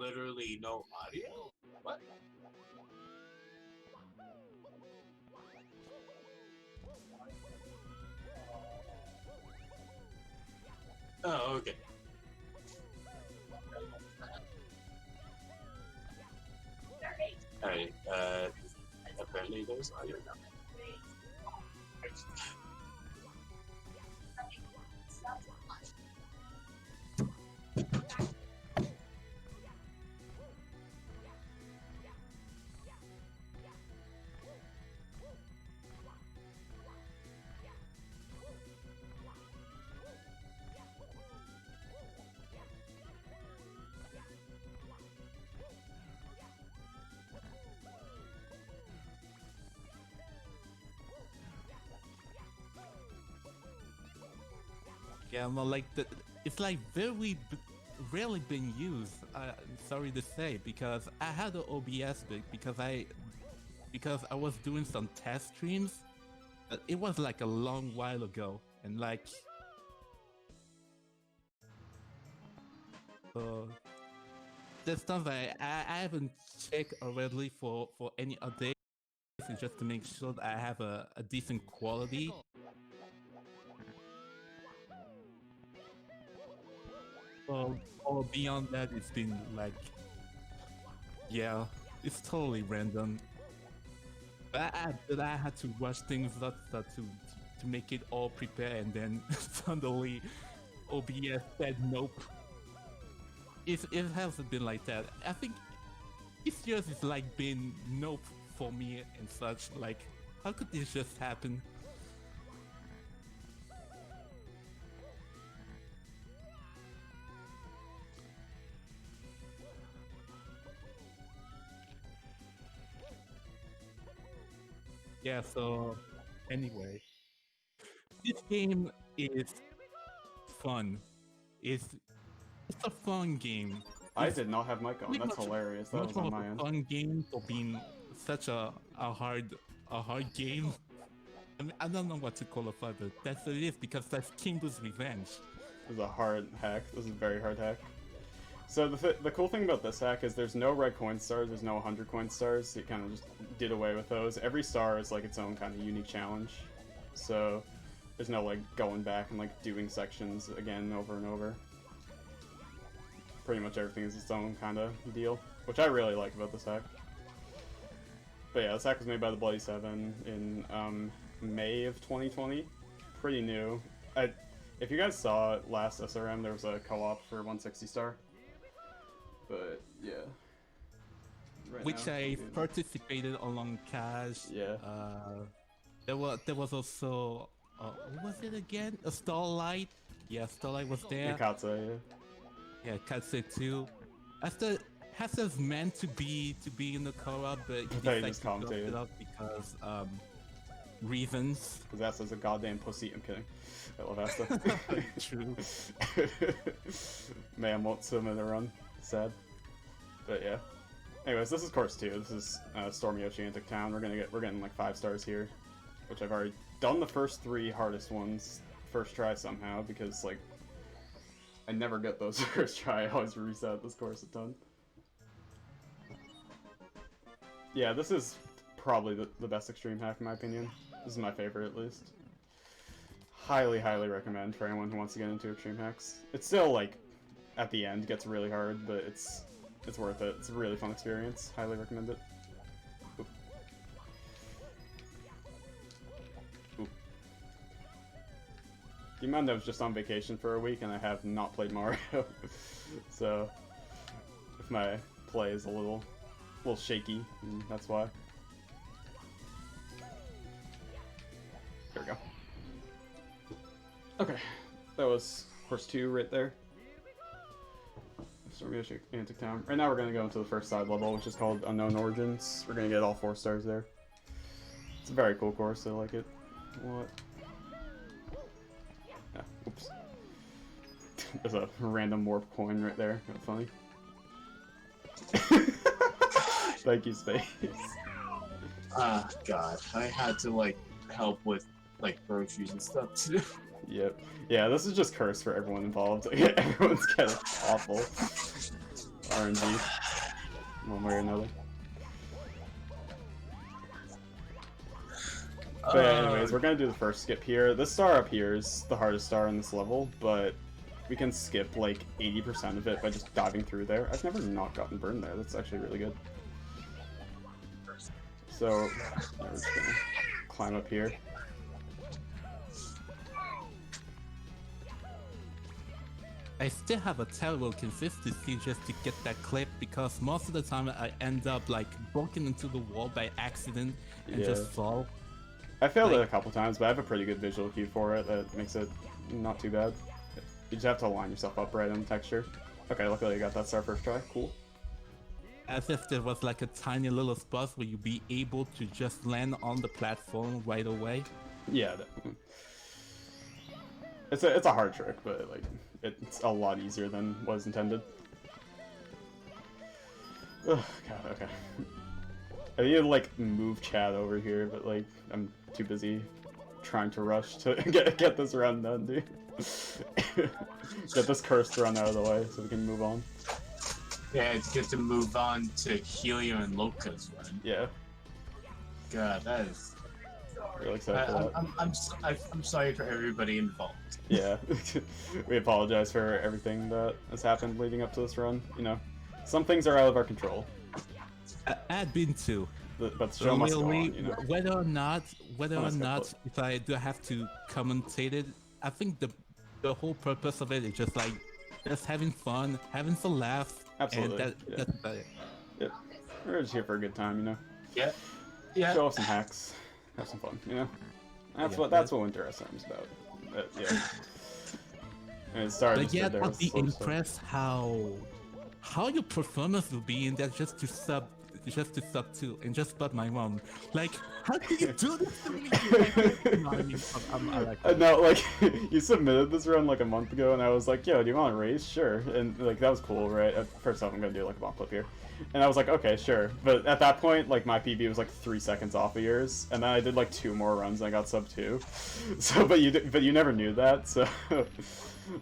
literally no audio? What? Oh, okay. Alright, apparently there's audio now. Yeah, well, like it's like rarely been used. Sorry to say, because I had the OBS bit because I was doing some test streams. It was like a long while ago, and like this stuff I haven't checked already for any updates, just to make sure that I have a decent quality. Or beyond that, it's been like, yeah, it's totally random. But I had to rush things up to make it all prepared, and then suddenly OBS said nope. It hasn't been like that. I think this year's is like been nope for me and such. Like, how could this just happen? Yeah, so anyway, this game is fun. It's a fun game. I did not have mic on. That's hilarious. That was on my end. Fun game for being such a hard game. I mean, I don't know what to qualify, but that's what it is, because that's Kimbo's Revenge. This is a hard hack. This is a very hard hack. So the cool thing about this hack is there's no red coin stars, there's no 100 coin stars, so you kind of just did away with those. Every star is like its own kind of unique challenge. So there's no like going back and like doing sections again over and over. Pretty much everything is its own kind of deal, which I really like about this hack. But yeah, this hack was made by the Bloody Seven in May of 2020. Pretty new. If you guys saw it last SRM, there was a co-op for 160 star. But yeah. Right which now, I participated along Cash. Yeah. There was also what was it again? A Starlight. Yeah, Starlight was there. Mikatsa, yeah. Yeah, Katse too. After Hasa's meant to be in the co-op, but he decided to drop it up because reasons. Because Asta's a goddamn pussy. I'm kidding. I love Asta. True. Man won't swim in the run. Sad. But yeah. Anyways, this is course 2. This is Stormy Oceanic Town. We're getting like 5 stars here, which I've already done the first 3 hardest ones first try somehow, because like I never get those first try. I always reset this course a ton. Yeah, this is probably the best extreme hack in my opinion. This is my favorite at least. Highly, highly recommend for anyone who wants to get into extreme hacks. It's still like at the end gets really hard, but it's worth it. It's a really fun experience. Highly recommend it. Oop. Oop. Keep in mind I was just on vacation for a week and I have not played Mario, so if my play is a little shaky, that's why. There we go. Okay, that was course 2 right there. Stormy Oceanic Town. Right now we're going to go into the first side level, which is called Unknown Origins. We're going to get all 4 stars there. It's a very cool course, I like it. What? Yeah, oops. There's a random warp coin right there. That's funny. Thank you, Space. Ah, God. I had to, like, help with, like, groceries and stuff, too. Yep. Yeah, this is just cursed for everyone involved. Everyone's kind of awful. RNG, one way or another. But yeah, anyways, we're gonna do the first skip here. This star up here is the hardest star in this level, but we can skip like 80% of it by just diving through there. I've never not gotten burned there. That's actually really good. So we're just gonna climb up here. I still have a terrible consistency just to get that clip because most of the time I end up like broken into the wall by accident and just fall. I failed it a couple times, but I have a pretty good visual cue for it that makes it not too bad. You just have to line yourself up right on the texture. Okay, luckily I got that star first try. Cool. As if there was like a tiny little spot where you'd be able to just land on the platform right away. Yeah, it's a hard trick, but like it's a lot easier than was intended. Oh god, okay. I need to like move chat over here, but like I'm too busy trying to rush to get this run done, dude. Get this cursed run out of the way so we can move on. Yeah, it's good to move on to Helio and Loca's run. Yeah. God, that is. Really excited for that. I'm sorry for everybody involved. Yeah, we apologize for everything that has happened leading up to this run. You know, some things are out of our control. I've been to. But the show must go on, you know. Whether or not, if I do have to commentate it, I think the whole purpose of it is just like just having fun, having some laughs. Absolutely. And that's about it. Yep. We're just here for a good time, you know. Yeah. Yeah. Show off some hacks, have some fun, you know. That's what WSRM is about. Yeah. And it started. But yeah, I'd be impressed how your performance will be in that just to sub 2 and just spot my mom. Like, how can you do this to me? No, like you submitted this run like a month ago, and I was like, "Yo, do you want a raise? Sure." And like that was cool, right? First off, I'm gonna do like a bomb flip here, and I was like, "Okay, sure." But at that point, like my PB was like 3 seconds off of yours, and then I did like 2 more runs, and I got sub 2. So, but you never knew that. So,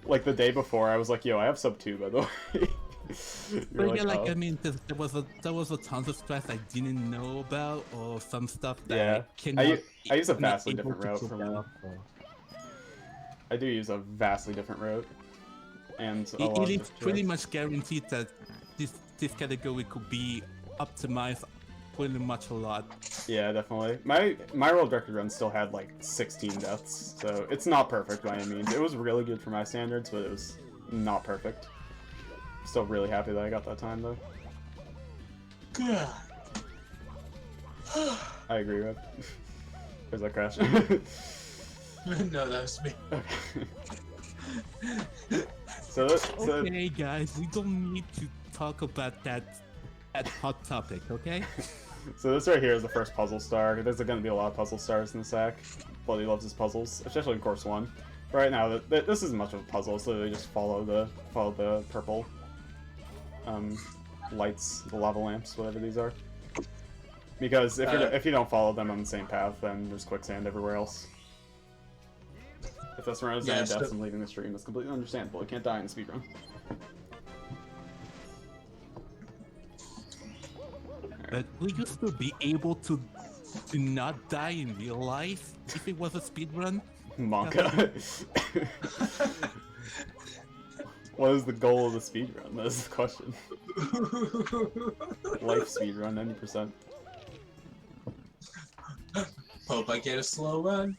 like the day before, I was like, "Yo, I have sub 2, by the way." But like, yeah, like oh. I mean, there was a tons of stress I didn't know about, or some stuff that I use a vastly different route from. I do use a vastly different route, and it is pretty much guaranteed that this category could be optimized pretty much a lot. Yeah, definitely. My world record run still had like 16 deaths, so it's not perfect by any means. It was really good for my standards, but it was not perfect. Still really happy that I got that time though. God. I agree with. There's that crash. No, that was me. Okay. Okay, guys, we don't need to talk about that hot topic, okay? So this right here is the first puzzle star. There's going to be a lot of puzzle stars in the sack. Bloody loves his puzzles, especially in course 1. Right now, this isn't much of a puzzle, so they just follow the purple lights, the lava lamps, whatever these are. Because if you don't follow them on the same path, then there's quicksand everywhere else. If that's where I was any deaths and leaving the stream, that's completely understandable. You can't die in a speedrun. But will you still be able to not die in real life if it was a speedrun? Monka. What is the goal of the speedrun? That is the question. Life speedrun, 90%. Hope I get a slow run.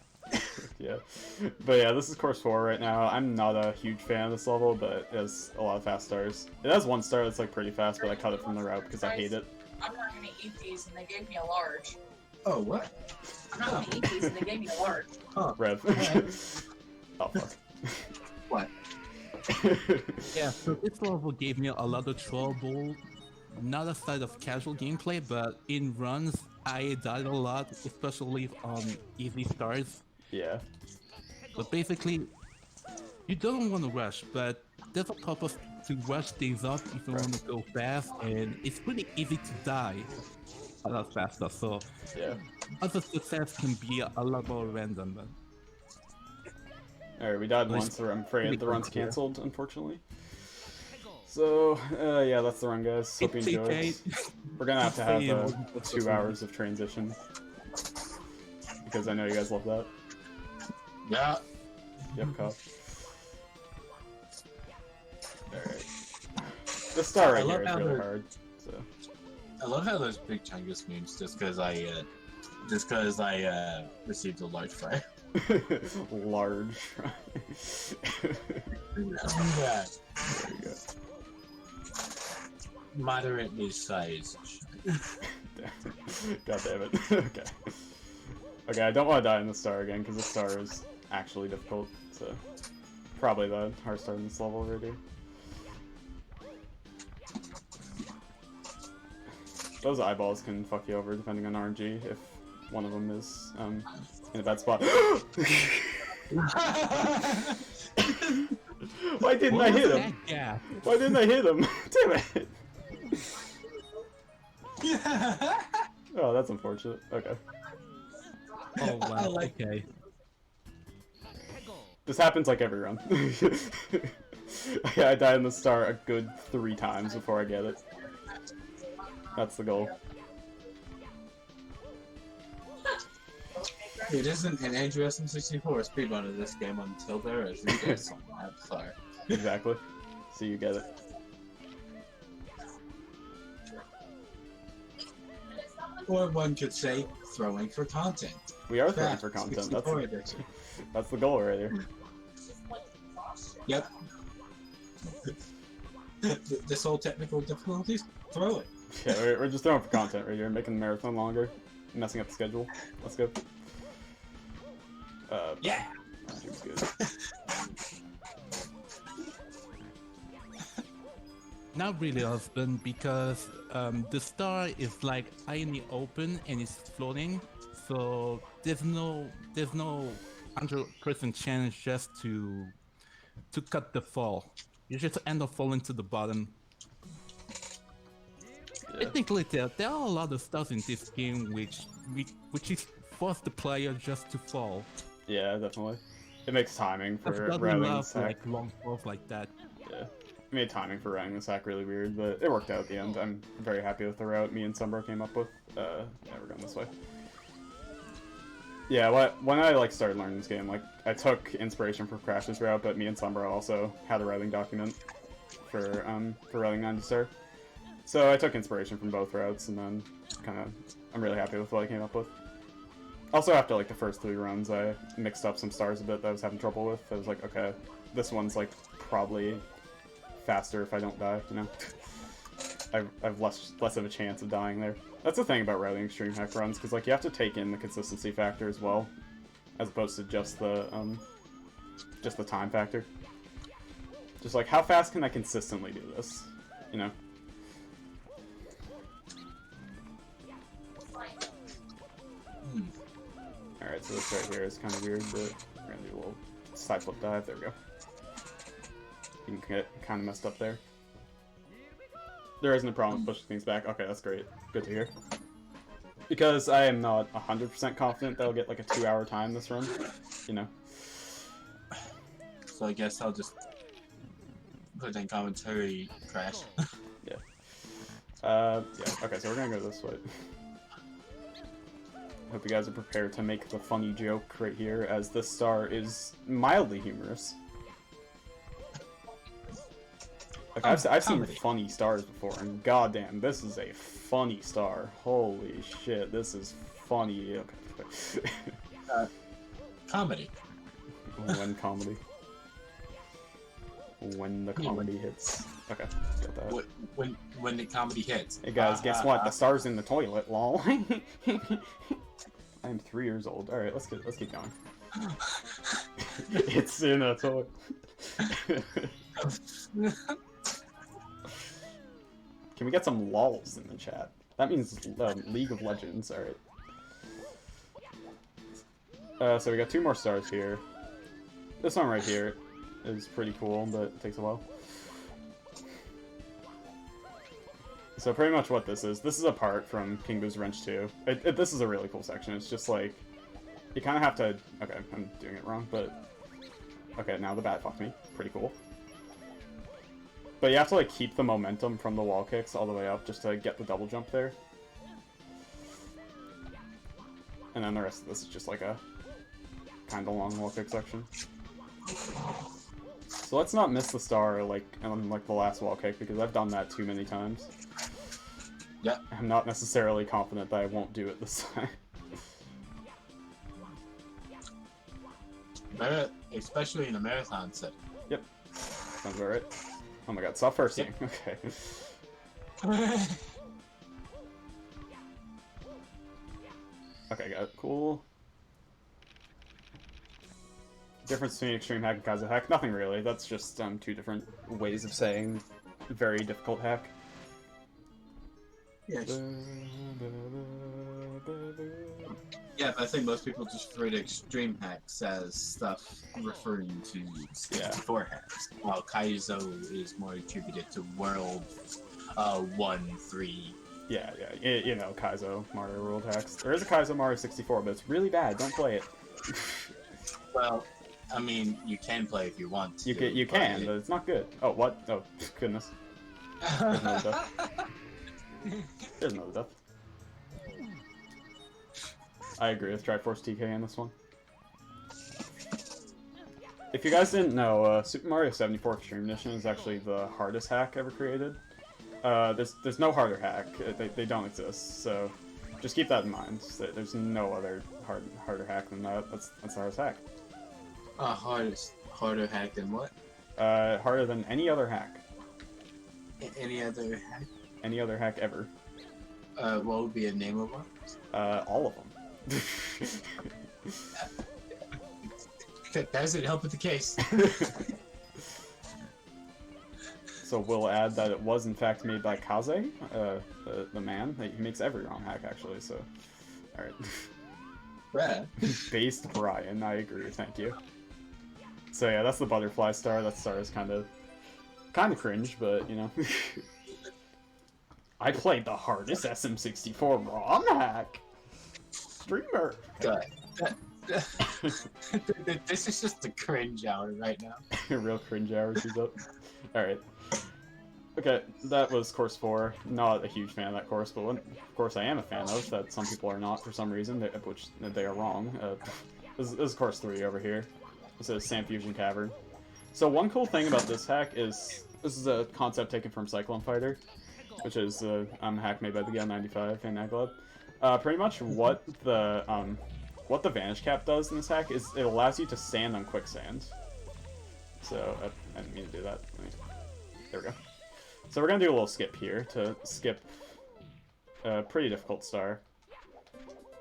Yeah. But yeah, this is course 4 right now. I'm not a huge fan of this level, but it has a lot of fast stars. It has 1 star that's like pretty fast, but I cut it from the route because I hate it. I'm not gonna eat these, and they gave me a large. Oh, what? I'm not gonna eat these, and they gave me a large. Huh. Rev. Oh, fuck. What? Yeah, so this level gave me a lot of trouble. Not aside of casual gameplay, but in runs, I died a lot, especially on easy stars. Yeah. But basically, you don't want to rush, but there's a purpose to rush things up if you want to go fast, and it's pretty easy to die a lot faster, so Yeah. other success can be a lot more random. But Alright, we died once, so I'm afraid the run's cancelled, unfortunately. So, yeah, that's the run, guys. Hope you enjoyed. We're gonna have to have 2 hours of transition. Because I know you guys love that. Yeah. Yep, cop. Alright. The star right I love here is how really they're- hard, so. I love how there's big Chungus memes just because I received a large fry. Large. Yeah. There you go. Moderately sized. God damn it. Okay. Okay, I don't want to die in the star again, because the star is actually difficult, so... Probably the hardest star in this level right here. Those eyeballs can fuck you over depending on RNG, if one of them is, in a bad spot. Why didn't I hit him? Yeah. Why didn't I hit him? Damn it! Oh, that's unfortunate. Okay. Oh wow. I like- Okay. This happens like every run. I die in the star a good 3 times before I get it. That's the goal. It isn't an AndrewSM64 speedrun of this game until there is. You guys don't have sorry. Exactly. So you get it. Or one could say, throwing for content. We are throwing for content. 64 edition. That's the goal right here. Yep. This whole technical difficulties, throw it. Yeah, we're just throwing for content right here, making the marathon longer, messing up the schedule. Let's go. Yeah. Seems good. Not really, husband, because the star is like out in the open and it's floating, so there's no 100% chance just to cut the fall. You just end up falling to the bottom. Yeah. Technically, there are a lot of stuff in this game which is force the player just to fall. Yeah, definitely. It makes timing I for forgot we routing the love sack. like long falls like that. Yeah. It made timing for routing the sack really weird, but it worked out at the end. I'm very happy with the route me and Sunbro came up with. Yeah, we're going this way. Yeah, when I like started learning this game, like I took inspiration from Crash's route, but me and Sunbro also had a routing document for routing 90 star. So I took inspiration from both routes, and then I'm really happy with what I came up with. Also, after like the first 3 runs, I mixed up some stars a bit that I was having trouble with. I was like, okay, this one's like probably faster if I don't die, you know? I've less of a chance of dying there. That's the thing about routing extreme hack runs, because like you have to take in the consistency factor as well, as opposed to just the time factor. Just like, how fast can I consistently do this, you know? Alright, so this right here is kind of weird, but we're gonna do a little side flip dive. There we go. You can get kind of messed up there. There isn't a problem with pushing things back. Okay, that's great. Good to hear. Because I am not 100% confident that I'll get like a 2-hour time this run, you know. So I guess I'll just put in commentary Crash. Yeah. Yeah. Okay, so we're gonna go this way. Hope you guys are prepared to make the funny joke right here, as this star is mildly humorous. Like, I've seen comedy. funny stars before, and goddamn, this is a funny star. Holy shit, this is funny. Okay. Comedy. When comedy. When the comedy hits. Okay, got that. When the comedy hits. Hey guys, guess what? The star's in the toilet, lol. I'm 3 years old. Alright, let's keep going. It's in a toilet. Can we get some lols in the chat? That means League of Legends. Alright. So we got 2 more stars here. This one right here is pretty cool, but it takes a while. So pretty much what this is a part from King Boo's Wrench 2. This is a really cool section. It's just like, you kind of have to... Okay, I'm doing it wrong, but... Okay, now the bat fucked me. Pretty cool. But you have to like keep the momentum from the wall kicks all the way up just to get the double jump there. And then the rest of this is just like a kind of long wall kick section. So let's not miss the star like on like the last wall kick because I've done that too many times. Yeah. I'm not necessarily confident that I won't do it this time. Especially in a marathon setting. Yep. Sounds about right. Oh my god, stop firsting. Okay. Okay, got it. Cool. Difference between extreme hack and Kaizo hack? Nothing really. That's just two different ways of saying very difficult hack. Yes. Yeah, but I think most people just refer to extreme hacks as stuff referring to 64 hacks, while Kaizo is more attributed to World 1, 3. Yeah, you know, Kaizo Mario World hacks. There is a Kaizo Mario 64, but it's really bad. Don't play it. Well, I mean, you can play if you want to. You can, but it's not good. Oh, what? Oh, goodness. There's another death. There's another death. I agree with Triforce TK in this one. If you guys didn't know, Super Mario 74 Extreme Edition is actually the hardest hack ever created. There's no harder hack. They don't exist, so just keep that in mind. There's no other harder hack than that. That's the hardest hack. Harder hack than what? Harder than any other hack. Any other hack? Any other hack ever. What would be a name of one? All of them. That doesn't help with the case. So we'll add that it was in fact made by Kaze, the man. He makes every ROM hack actually, so... Alright. Brad. Based Brian, I agree, thank you. So yeah, that's the butterfly star. That star is kind of cringe, but you know. I played the hardest SM64 ROM hack! Streamer! God. This is just a cringe hour right now. Real cringe hour, she's up. Alright. Okay, that was course 4. Not a huge fan of that course, but one course I am a fan of that some people are not for some reason, which they are wrong. This is course 3 over here. This is Sand Fusion Cavern. So one cool thing about this hack is, this is a concept taken from Cyclone Fighter, which is a hack made by the Gal95 and Aglab. Pretty much what the Vanish Cap does in this hack is it allows you to stand on quicksand. So, I didn't mean to do that. There we go. So we're gonna do a little skip here to skip a pretty difficult star.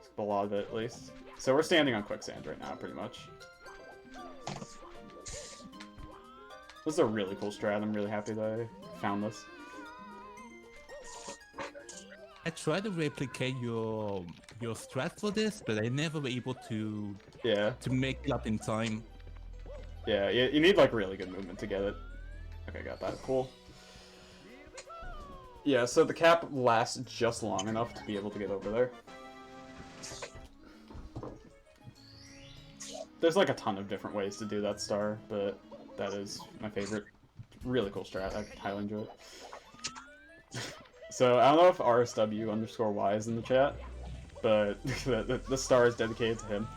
Skip a lot of it, at least. So we're standing on quicksand right now, pretty much. This is a really cool strat. I'm really happy that I found this. I tried to replicate your strat for this, but I never were able to make it up in time. Yeah, you need like really good movement to get it. Okay, got that. Cool. Yeah, so the cap lasts just long enough to be able to get over there. There's like a ton of different ways to do that star, but that is my favorite. Really cool strat. I highly enjoy it. So I don't know if RSW_Y is in the chat, but the star is dedicated to him.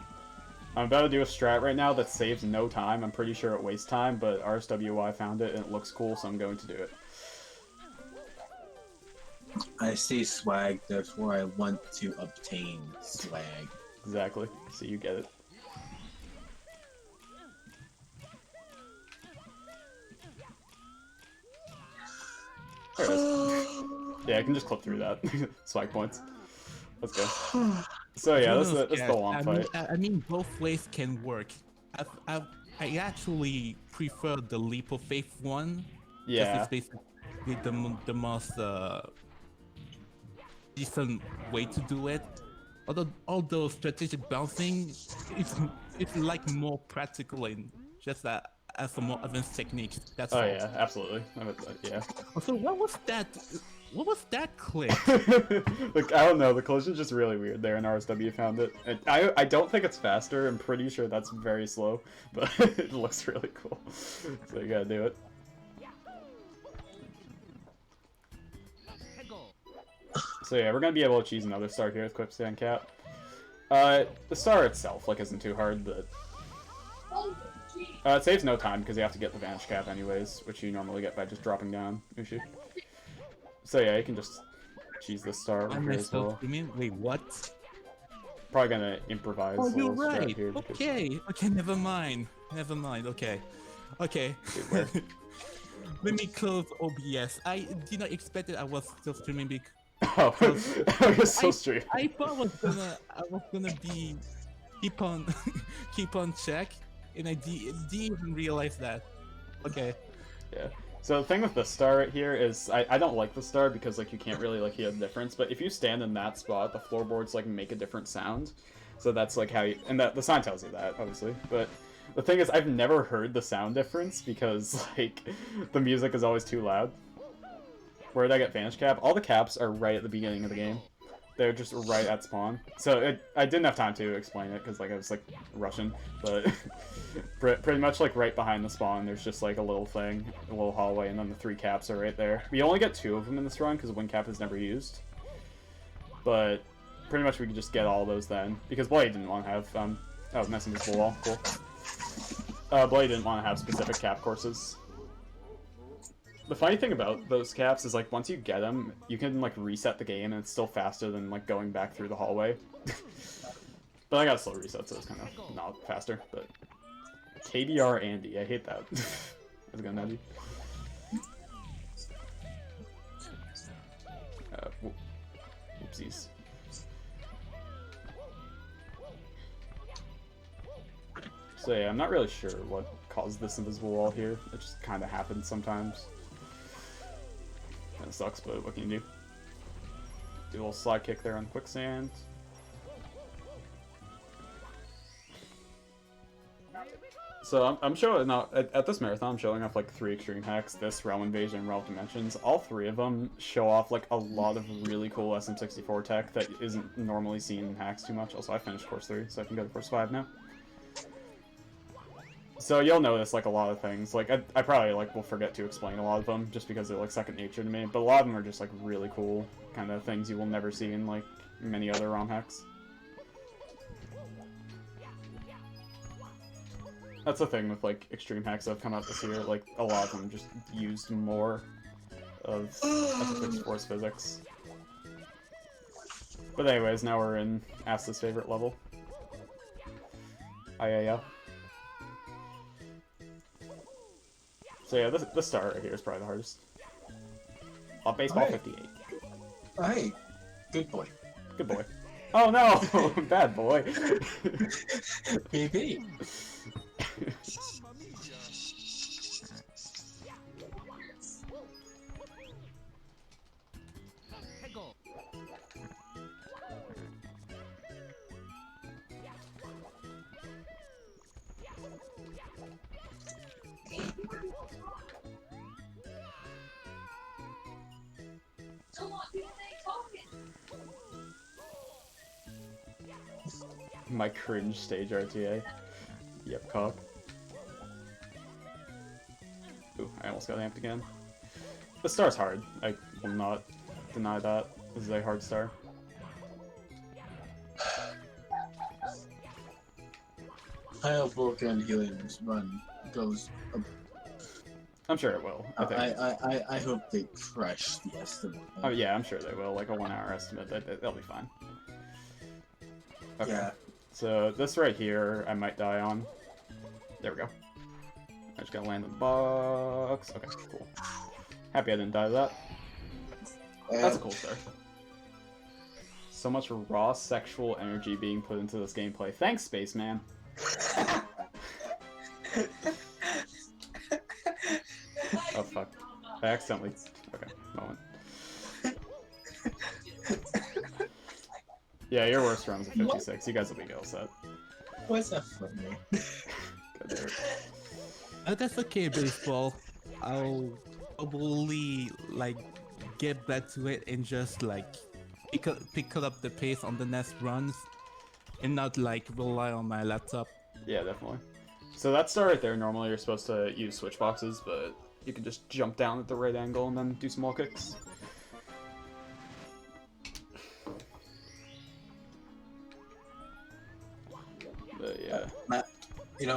I'm about to do a strat right now that saves no time. I'm pretty sure it wastes time, but RSWY found it and it looks cool, so I'm going to do it. I see swag, therefore I want to obtain swag. Exactly. So you get it. There it is. Yeah, I can just clip through that. Swag points. Let's go. So yeah, this is the long fight. I mean, both ways can work. I actually prefer the Leap of Faith one. Yeah. It's basically the most decent way to do it. Although strategic bouncing, it's like more practical and just as a more advanced technique. That's all. Yeah, absolutely. Yeah. So what was that? What was that clip? Like, I don't know, the collision's just really weird there, and RSW found it. And I don't think it's faster, I'm pretty sure that's very slow, but it looks really cool. So you gotta do it. So yeah, we're gonna be able to choose another star here with Quicksand Cap. The star itself, like, isn't too hard, but... it saves no time, because you have to get the Vanish Cap anyways, which you normally get by just dropping down Ushi. So yeah, you can just choose this star over here as well. You mean, wait, what? Probably gonna improvise Oh, a you're little strat right. here. Because... Okay, never mind. Never mind, okay. Okay. Wait, Let me close OBS. I did not expect that I was still streaming because oh, you're so straight. I thought I was gonna be keep on check, and I didn't even realize that. Okay. Yeah. So the thing with this star right here is I don't like the star because like you can't really like hear the difference. But if you stand in that spot, the floorboards like make a different sound. So that's like how you, and that the sign tells you that obviously. But the thing is, I've never heard the sound difference because like the music is always too loud. Where did I get Vanish Cap? All the caps are right at the beginning of the game. They're just right at spawn. So I didn't have time to explain it because like I was like rushing, but pretty much like right behind the spawn, there's just like a little thing, a little hallway, and then the 3 caps are right there. We only get 2 of them in this run because one cap is never used. But pretty much we could just get all those then because Blade didn't want to have oh, messing with the wall, cool. Blade didn't want to have specific cap courses. The funny thing about those caps is, like, once you get them, you can, like, reset the game, and it's still faster than, like, going back through the hallway. But I got a slow reset, so it's kind of not faster, but... KBR Andy, I hate that. That's gonna nudge you. Whoopsies. So yeah, I'm not really sure what caused this invisible wall here. It just kind of happens sometimes. Kinda sucks, but what can you do? Do a little slide kick there on quicksand. So I'm showing now at this marathon. I'm showing off like 3 extreme hacks: this, Realm Invasion, and Realm of Dimensions. All 3 of them show off like a lot of really cool SM64 tech that isn't normally seen in hacks too much. Also, I finished course 3, so I can go to course 5 now. So you'll notice like a lot of things. Like I probably like will forget to explain a lot of them just because they're like second nature to me. But a lot of them are just like really cool kind of things you will never see in like many other ROM hacks. That's the thing with like extreme hacks that have come out this year. Like a lot of them just used more of SM64's physics. But anyways, now we're in Asta's favorite level. Yeah. So yeah, this star right here is probably the hardest. Baseball 58. Hey, good boy. Good boy. Oh no! Bad boy. BB. My cringe stage RTA. Yep, cock. Ooh, I almost got amped again. The star's hard. I will not deny that. This is a hard star. I hope Volca and Helium's run goes. I'm sure it will. I hope they crush the estimate. Oh yeah, I'm sure they will. Like a 1-hour estimate, they'll be fine. Okay. Yeah. So this right here, I might die on. There we go. I just gotta land in the box. Okay, cool. Happy I didn't die to that. That's a cool start. So much raw sexual energy being put into this gameplay. Thanks, Spaceman. Oh fuck. I accidentally... Okay, moment. Yeah, your worst run's a 56. You guys will be all set. What's that for me? God damn it. That's okay, baseball. I'll probably like get back to it and just like pick up the pace on the next runs, and not like rely on my laptop. Yeah, definitely. So that star right there, normally you're supposed to use switch boxes, but you can just jump down at the right angle and then do small kicks.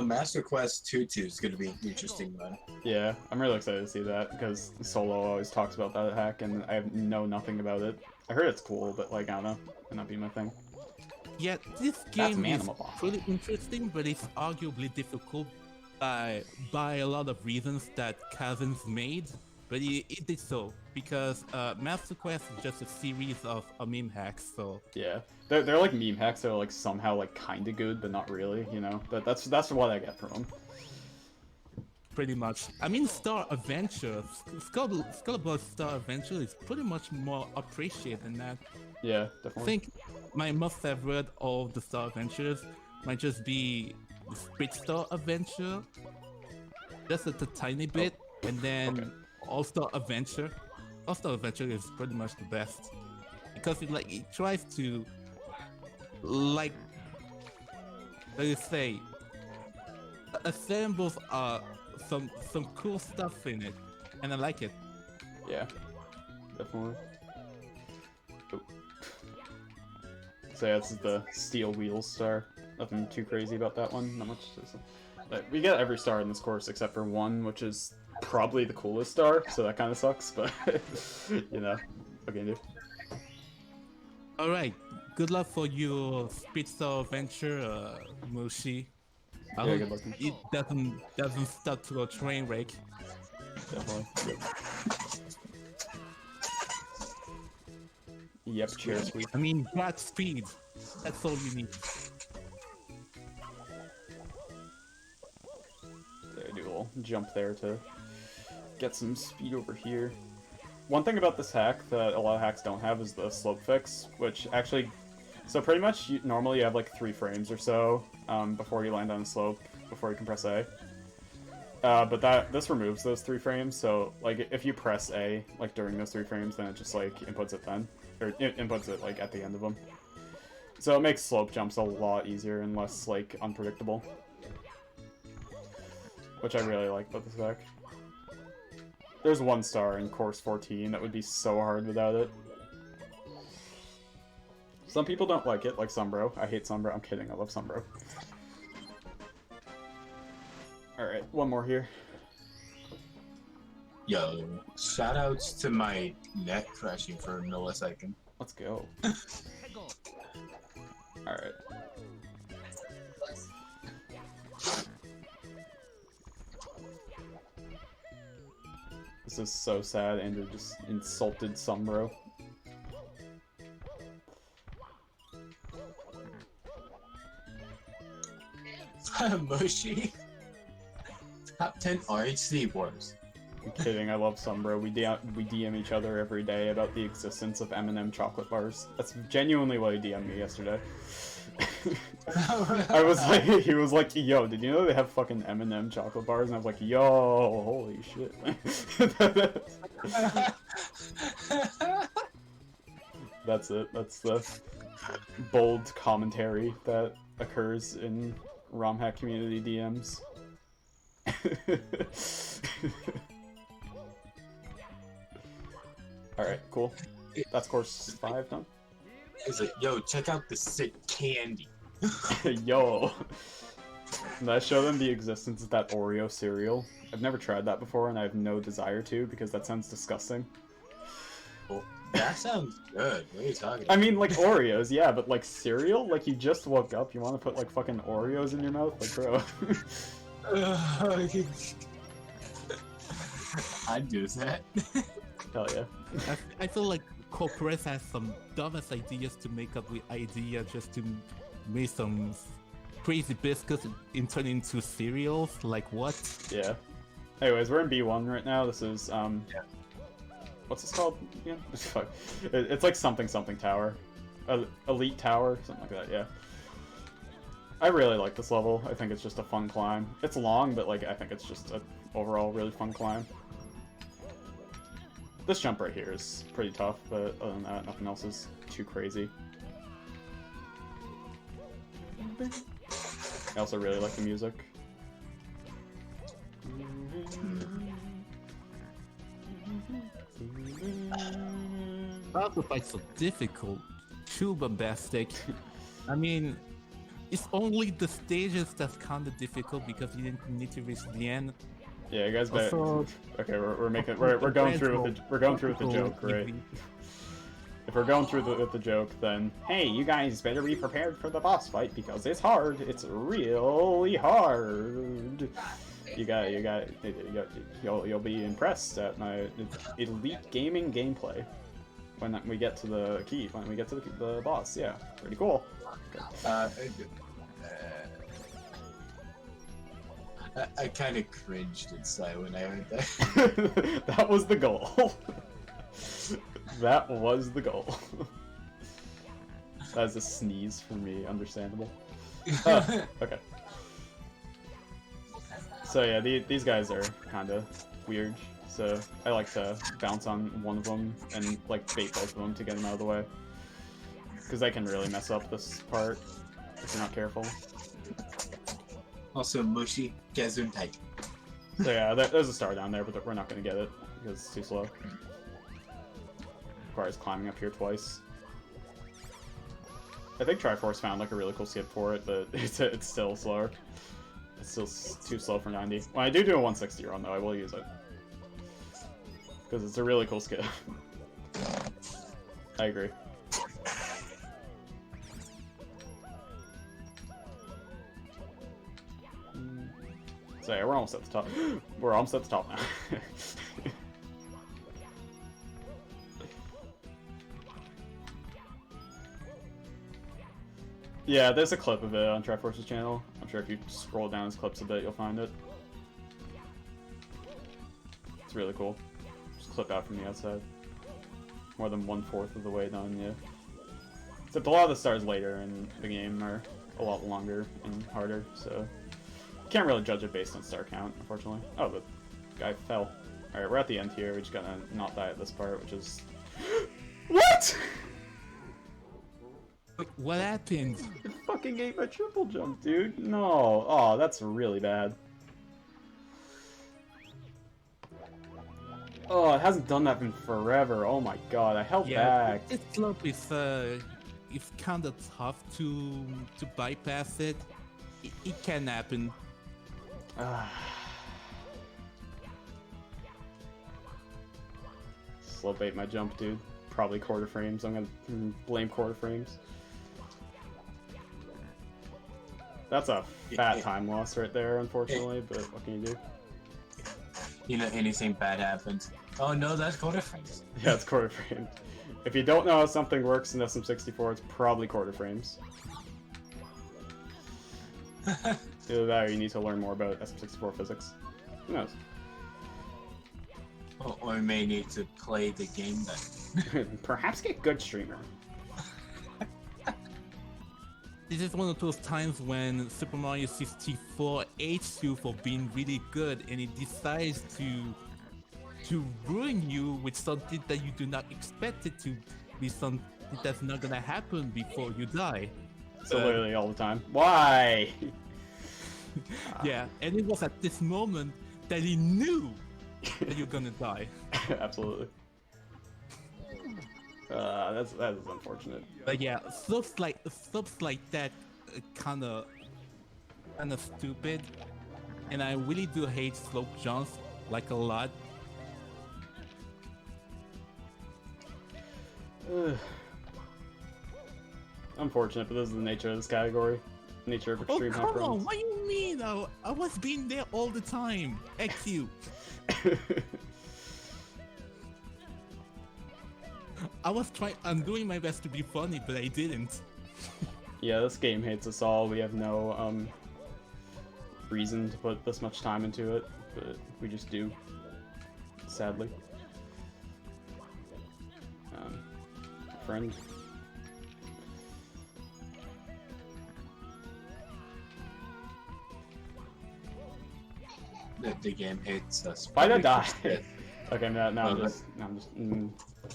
Master Quest Tutu is going to be an interesting one. Yeah, I'm really excited to see that because Solo always talks about that hack, and I know nothing about it. I heard it's cool, but like I don't know, might not be my thing. Yeah, this That's game is Manimal Boss. pretty interesting, but it's arguably difficult by a lot of reasons that Kazan's made. But it did so because Master Quest is just a series of meme hacks. So Yeah, they're like meme hacks that are like somehow like kind of good, but not really. You know, that's what I get from them. pretty much, I mean, Star Adventure, Skullblood Star Adventure is pretty much more appreciated than that. Yeah, I definitely. think my must-have read of the Star Adventures might just be the Speed Star Adventure, just a tiny bit, and then okay. All-Star Adventure. All-Star Adventure is pretty much the best because it tries to like you say assembles some cool stuff in it, and I like it. Yeah, definitely. Oh. So yeah, this is the Steel Wheels star. Nothing too crazy about that one. Not much. But we get every star in this course except for one, which is probably the coolest star. So that kind of sucks, but you know, what can you do? All right, good luck for your Speed Star Adventure, Mushi. I Yeah, hope good luck. it doesn't start to a train wreck. Definitely. Yep, chair squeak. I mean, that speed. That's all you need. There, do a little jump there to get some speed over here. One thing about this hack that a lot of hacks don't have is the slope fix, which actually... So pretty much, normally you have like 3 frames or so before you land on a slope, before you can press A. But this removes those 3 frames, so like if you press A like during those 3 frames, then it just like inputs it then. Or it inputs it like at the end of them. So it makes slope jumps a lot easier and less like unpredictable. Which I really like about this hack. There's 1 star in course 14 that would be so hard without it. Some people don't like it, like Sumbro. I hate Sumbro. I'm kidding, I love Sumbro. Alright, one more here. Yo, shoutouts to my net crashing for a millisecond. Let's go. Alright. This is so sad. Andrew just insulted Sumbro. Moshi. Top 10 RHC wars. I'm kidding, I love Sumbro. We DM each other every day about the existence of M&M chocolate bars. That's genuinely what he DM'd me yesterday. I was like, he was like, yo, did you know they have fucking M&M chocolate bars? And I was like, yo, holy shit. That's it. That's the bold commentary that occurs in ROM hack community DMs. Alright, cool. That's course 5 done. He's like, yo, check out the sick candy. Yo. Did I show them the existence of that Oreo cereal? I've never tried that before and I have no desire to because that sounds disgusting. Well, that sounds good. What are you talking I about? mean, like Oreos, yeah, but like cereal? Like you just woke up, you want to put like fucking Oreos in your mouth? Like, bro. I'd do that. Hell yeah. I feel like Corporate has some dumbest ideas to make up the idea just to make some crazy biscuits and turn into cereals. Like what? Yeah. Anyways, we're in B1 right now. This is what's this called again? It's like something tower, elite tower, something like that. Yeah. I really like this level. I think it's just a fun climb. It's long, but like I think it's just an overall really fun climb. This jump right here is pretty tough, but other than that, nothing else is too crazy. I also really like the music. How the fights so difficult, too bombastic. I mean, it's only the stages that's kind of difficult because you didn't need to reach the end. Yeah, you guys better. Also, Okay, we're going through with the joke, right? If we're going through with the joke, then hey, you guys better be prepared for the boss fight because it's hard. It's really hard. You'll be impressed at my elite gaming gameplay when we get to the boss. Yeah, pretty cool. I kind of cringed inside when I heard that. That was the goal. That was the goal. That was a sneeze for me, understandable. Oh, okay. So yeah, these guys are kind of weird, so I like to bounce on one of them and like bait both of them to get them out of the way. Because they can really mess up this part if you're not careful. Also, Mushi Gesundheit. So yeah, there's a star down there, but we're not going to get it because it's too slow. Requires climbing up here twice. I think Triforce found like a really cool skip for it, but it's still slower. It's still too slow for 90. When I do a 160 run though, I will use it. Because it's a really cool skip. I agree. So yeah, we're almost at the top. We're almost at the top now. Yeah, there's a clip of it on Triforce's channel. I'm sure if you scroll down his clips a bit, you'll find it. It's really cool. Just clip out from the outside. More than 1/4 of the way done, yeah. Except a lot of the stars later in the game are a lot longer and harder, so you can't really judge it based on star count, unfortunately. Oh, the guy fell. Alright, we're at the end here. We're just gonna not die at this part, which is... What?! what happened? It fucking ate my triple jump, dude. No. Oh, that's really bad. Oh, it hasn't done that in forever. Oh my god, I held back. This slope is it's kind of tough to bypass it. It can happen. Slow bait my jump, dude. Probably quarter frames. I'm gonna blame quarter frames. That's a fat time loss right there, unfortunately, but what can you do? You know, anything bad happens. Oh no, that's quarter frames. Yeah, it's quarter frames. If you don't know how something works in SM64, it's probably quarter frames. Either that or you need to learn more about SM64 physics. Who knows? Or we may need to play the game then. Perhaps get good streamer. This is one of those times when Super Mario 64 hates you for being really good and it decides to ruin you with something that you do not expect it to be something that's not gonna happen before you die. So literally all the time. Why? Yeah, and it was at this moment that he knew that you're gonna die. Absolutely. That is unfortunate. But yeah, slopes like that kind of stupid, and I really do hate slope jumps like a lot. Unfortunate, but this is the nature of this category. Nature of extreme Oh half come on! runs. What do you mean? I was being there all the time. XU. I'm doing my best to be funny, but I didn't. Yeah, this game hates us all. We have no reason to put this much time into it, but we just do. Sadly. Friend. The game hates us. Why'd I die? Yeah. Okay, now I'm just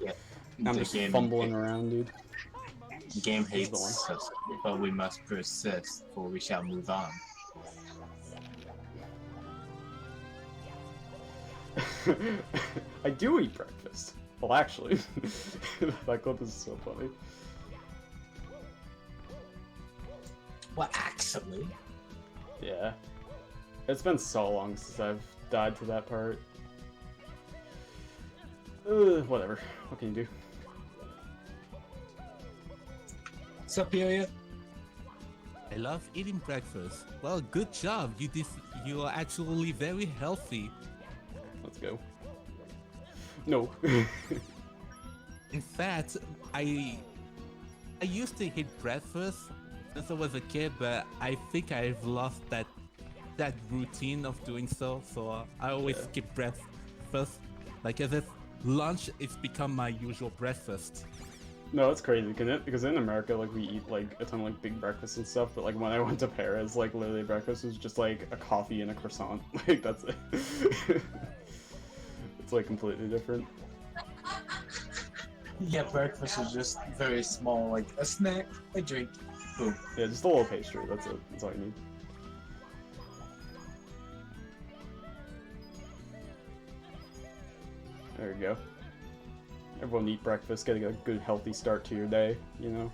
Yeah. I'm The just game fumbling hates- around, dude. The game Here's the hates us, but we must persist, for we shall move on. I do eat breakfast. Well, actually, that clip is so funny. Well, actually, Yeah. It's been so long since I've died to that part. Whatever. What can you do? Superior. I love eating breakfast. Well, good job. You are actually very healthy. Let's go. No. In fact, I used to eat breakfast since I was a kid, but I think I've lost that routine of doing so. So I always skip breakfast, like as if lunch is become my usual breakfast. No, it's crazy, because in America, like, we eat, like, a ton of, like, big breakfasts and stuff, but, like, when I went to Paris, like, literally breakfast was just, like, a coffee and a croissant. Like, that's it. It's, like, completely different. Yeah, breakfast is just very small, like a snack, a drink, boom. Yeah, just a little pastry, that's it. That's all you need. There you go. Everyone eat breakfast, get a good healthy start to your day, you know?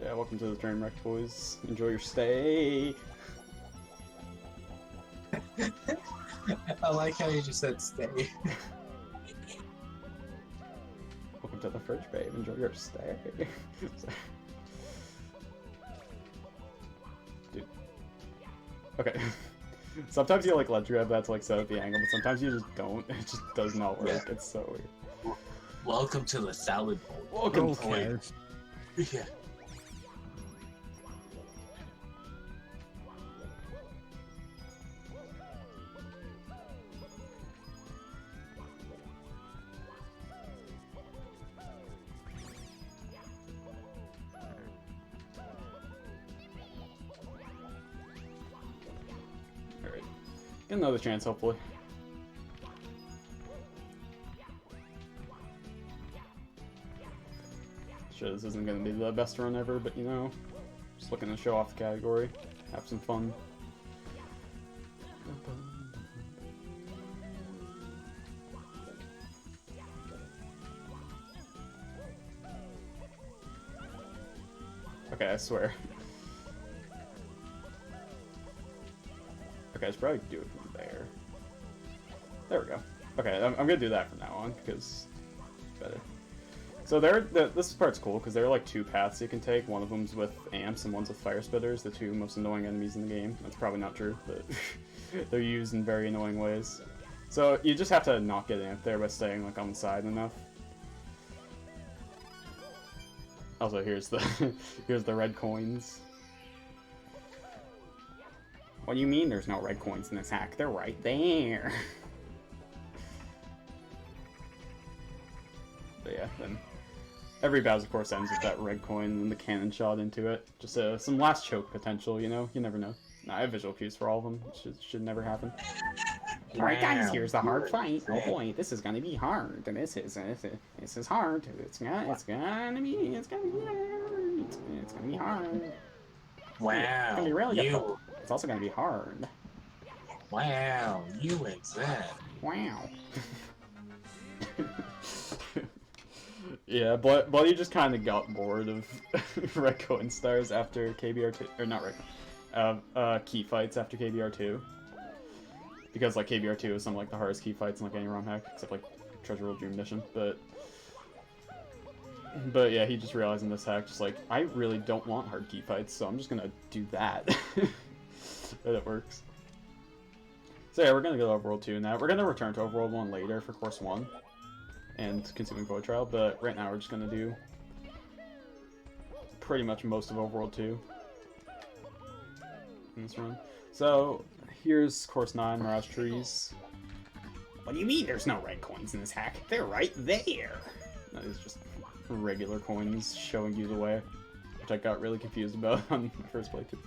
Yeah, welcome to the train wreck, boys. Enjoy your stay. I like how you just said stay. Welcome to the fridge, babe. Enjoy your stay. Dude. Okay. Sometimes you like let you have that to like set up the angle, but sometimes you just don't. It just does not work. Yeah. It's so weird. Welcome to the salad bowl. Welcome Okay. Yeah. Alright. Get another chance, hopefully. Sure, this isn't gonna be the best run ever, but you know, just looking to show off the category, have some fun. Okay, I swear. Okay, I should probably do it from there. There we go. Okay, I'm gonna do that from now on, because it's better. So this part's cool, because there are like two paths you can take. One of them's with amps, and one's with fire spitters, the two most annoying enemies in the game. That's probably not true, but they're used in very annoying ways. So you just have to not get amped there by staying like on the side enough. Also, here's the here's the red coins. What do you mean there's no red coins in this hack? They're right there. But yeah, then every Bowser course ends with that red coin and the cannon shot into it. Just some last choke potential, you know? You never know. Nah, I have visual cues for all of them. It should never happen. Alright guys, here's the hard fight. Oh boy, this is gonna be hard. This is hard. It's gonna be hard. It's gonna be hard. Wow. It's gonna be really difficult. It's also gonna be hard. Wow, you went that. Wow. Yeah, Bloody just kind of got bored of red coin stars after KBR2, or not red, key fights after KBR2. Because like KBR2 is some of like the hardest key fights in like any ROM hack, except like Treasure World Dream Mission. But yeah, he just realized in this hack, just like, I really don't want hard key fights, so I'm just gonna do that. And it works. So yeah, we're gonna go to Overworld 2 now. We're gonna return to Overworld 1 later for Course 1 and Consuming Void Trial, but right now we're just gonna do pretty much most of Overworld 2 in this run. So here's Course 9, Mirage Trees. What do you mean there's no red coins in this hack? They're right there! That is just regular coins showing you the way, which I got really confused about on my first playthrough.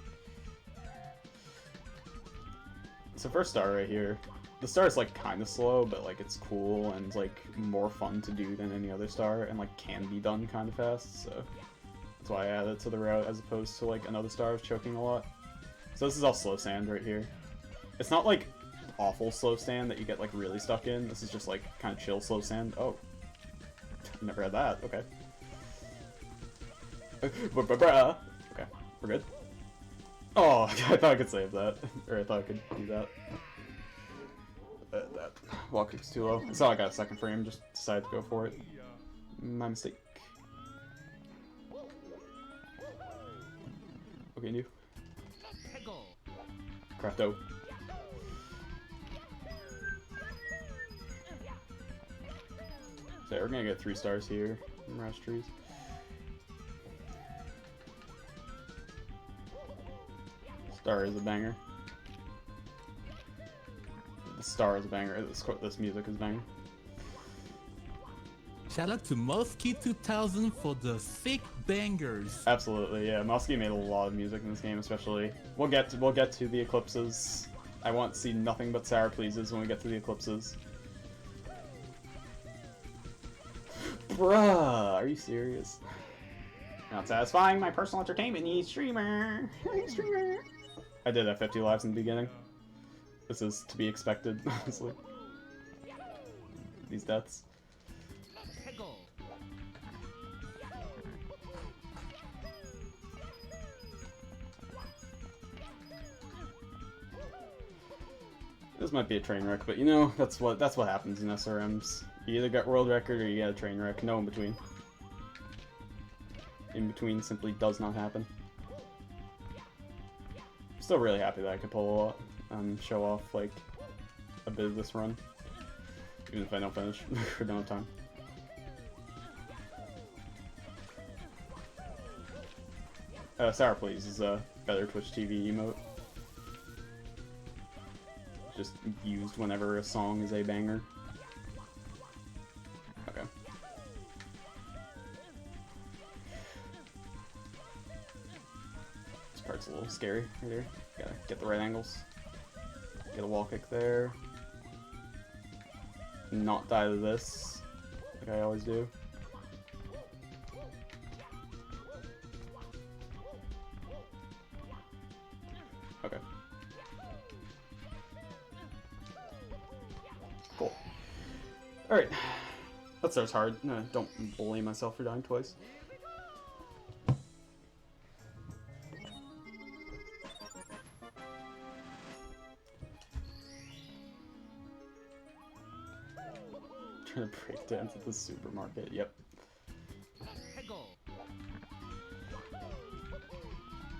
So first star right here, the star is like kind of slow, but like it's cool and like more fun to do than any other star, and like can be done kind of fast. So that's why I added it to the route as opposed to like another star of choking a lot. So this is all slow sand right here. It's not like awful slow sand that you get like really stuck in. This is just like kind of chill slow sand. Oh, never had that. Okay. Okay, we're good. Oh, I thought I could save that, or I thought I could do that. That wall kick's too low. I saw I got a second frame, just decided to go for it. My mistake. Okay, new. Crafto. So we're gonna get 3 stars here. Mirage trees. Star is a banger. The star is a banger. This music is a banger. Shout out to Muskie2000 for the sick bangers. Absolutely, yeah. Muskie made a lot of music in this game, especially. We'll get to the eclipses. I want to see nothing but sour pleases when we get to the eclipses. Bruh, are you serious? Not satisfying my personal entertainment needs, streamer. Streamer. I did have 50 lives in the beginning. This is to be expected, honestly. These deaths. This might be a train wreck, but you know, that's what happens in SRMs. You either get world record or you get a train wreck. No in between. In between simply does not happen. Still really happy that I could pull a lot and show off like a bit of this run, even if I don't finish or don't have time. Sour Please is a better Twitch TV emote. Just used whenever a song is a banger. Okay. This part's a little scary right here. Gotta get the right angles. Get a wall kick there. Not die to this, like I always do. Okay. Cool. Alright. That starts hard. No, don't bully myself for dying twice. Trying to break dance at the supermarket. Yep.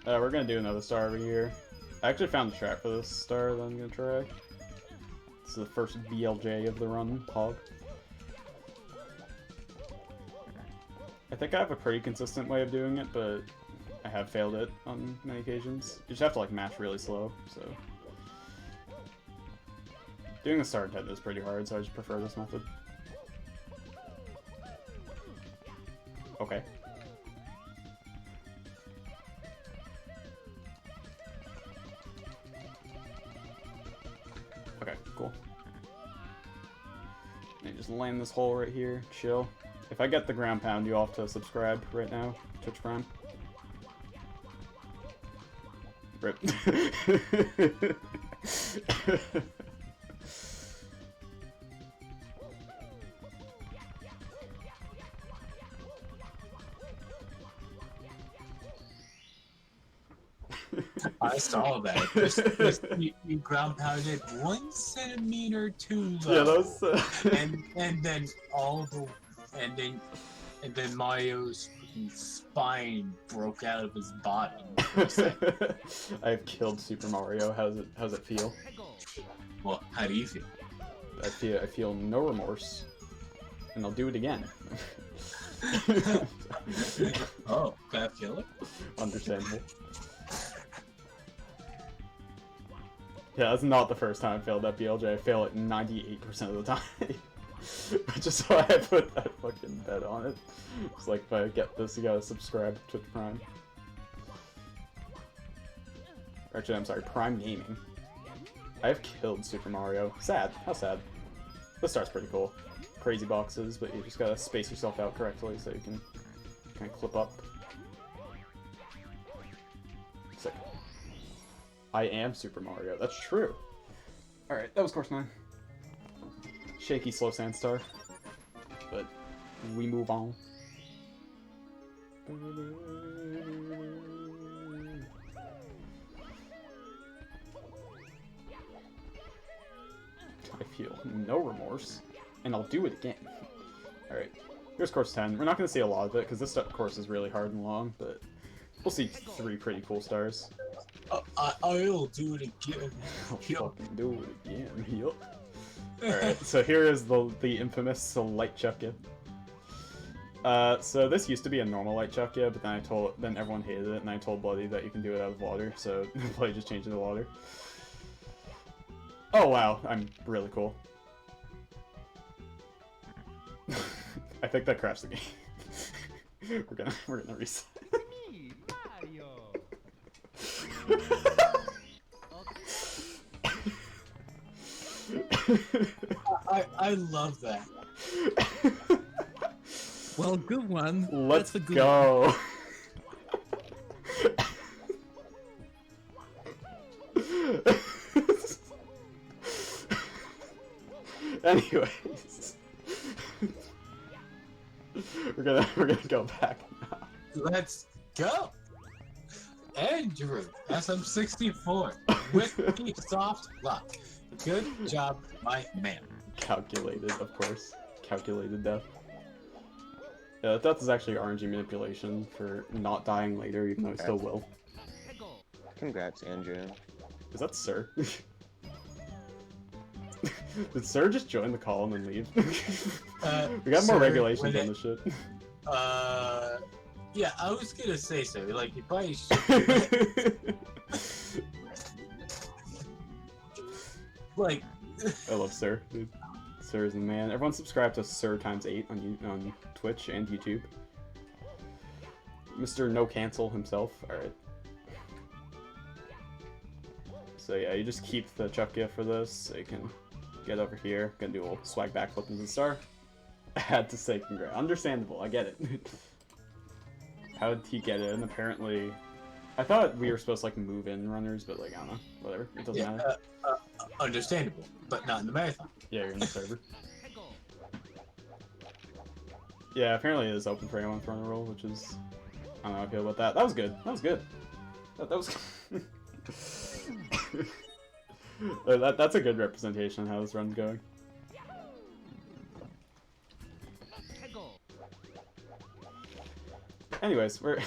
We're gonna do another star over here. I actually found the track for this star that I'm gonna try. This is the first BLJ of the run, Pog. I think I have a pretty consistent way of doing it, but I have failed it on many occasions. You just have to like mash really slow, so. Doing the star intent is pretty hard, so I just prefer this method. Okay. Okay, cool. And just land this hole right here, chill. If I get the ground pound, you all have to subscribe right now, Twitch Prime. Rip. I saw that. You ground pounded 1 centimeter too low. Yeah, that was. And then and then Mario's fucking spine broke out of his body. I've killed Super Mario. How's it feel? Well, how do you feel? I feel no remorse, and I'll do it again. Oh, can I kill it? Understandable. Yeah, that's not the first time I failed that BLJ. I fail it 98% of the time. Just so I put that fucking bet on it. It's like, if I get this, you gotta subscribe to Twitch Prime. Actually, I'm sorry, Prime Gaming. I've killed Super Mario. Sad. How sad. This star's pretty cool. Crazy boxes, but you just gotta space yourself out correctly so you can kind of clip up. Sick. I am Super Mario. That's true. Alright, that was course 9. Shaky, slow Sandstar. But we move on. I feel no remorse, and I'll do it again. Alright, here's course 10. We're not going to see a lot of it, because this course is really hard and long, but we'll see 3 pretty cool stars. I'll do it again. I'll fucking do it again, yup. Alright, so here is the infamous light chuckya. So this used to be a normal light chuckya, but then everyone hated it, and I told Bloody that you can do it out of water, so Bloody just changed it to water. Oh wow, I'm really cool. I think that crashed the game. we're gonna reset. I love that. Well, good one. Let's That's a good go. Anyways, we're gonna go back now. Let's go. Andrew, SM64 with the soft luck. Good job, my man. Calculated, of course. Calculated death. Yeah, death is actually RNG manipulation for not dying later, even though it still will. Congrats, Andrew. Is that Sir? Did Sir just join the call and then leave? We got more Sir, regulations on this shit. Yeah, I was gonna say so. Like, you probably should. Like, I love Sir, dude. Sir is the man. Everyone subscribe to Sir ×8 on Twitch and YouTube. Mr. No Cancel himself. Alright. So yeah, you just keep the chuck gift for this, so you can get over here. Gonna do a little swag backflip into the star. I had to say congrats. Understandable, I get it. How did he get it? And apparently, I thought we were supposed to like move in runners, but like I don't know, whatever. It doesn't matter. understandable, but not in the marathon. Yeah, you're in the server. Yeah, apparently it is open for anyone throwing a roll, which is I don't know how I feel about that. That was good. That was good. That was. That's a good representation of how this run's going. Anyways, we're...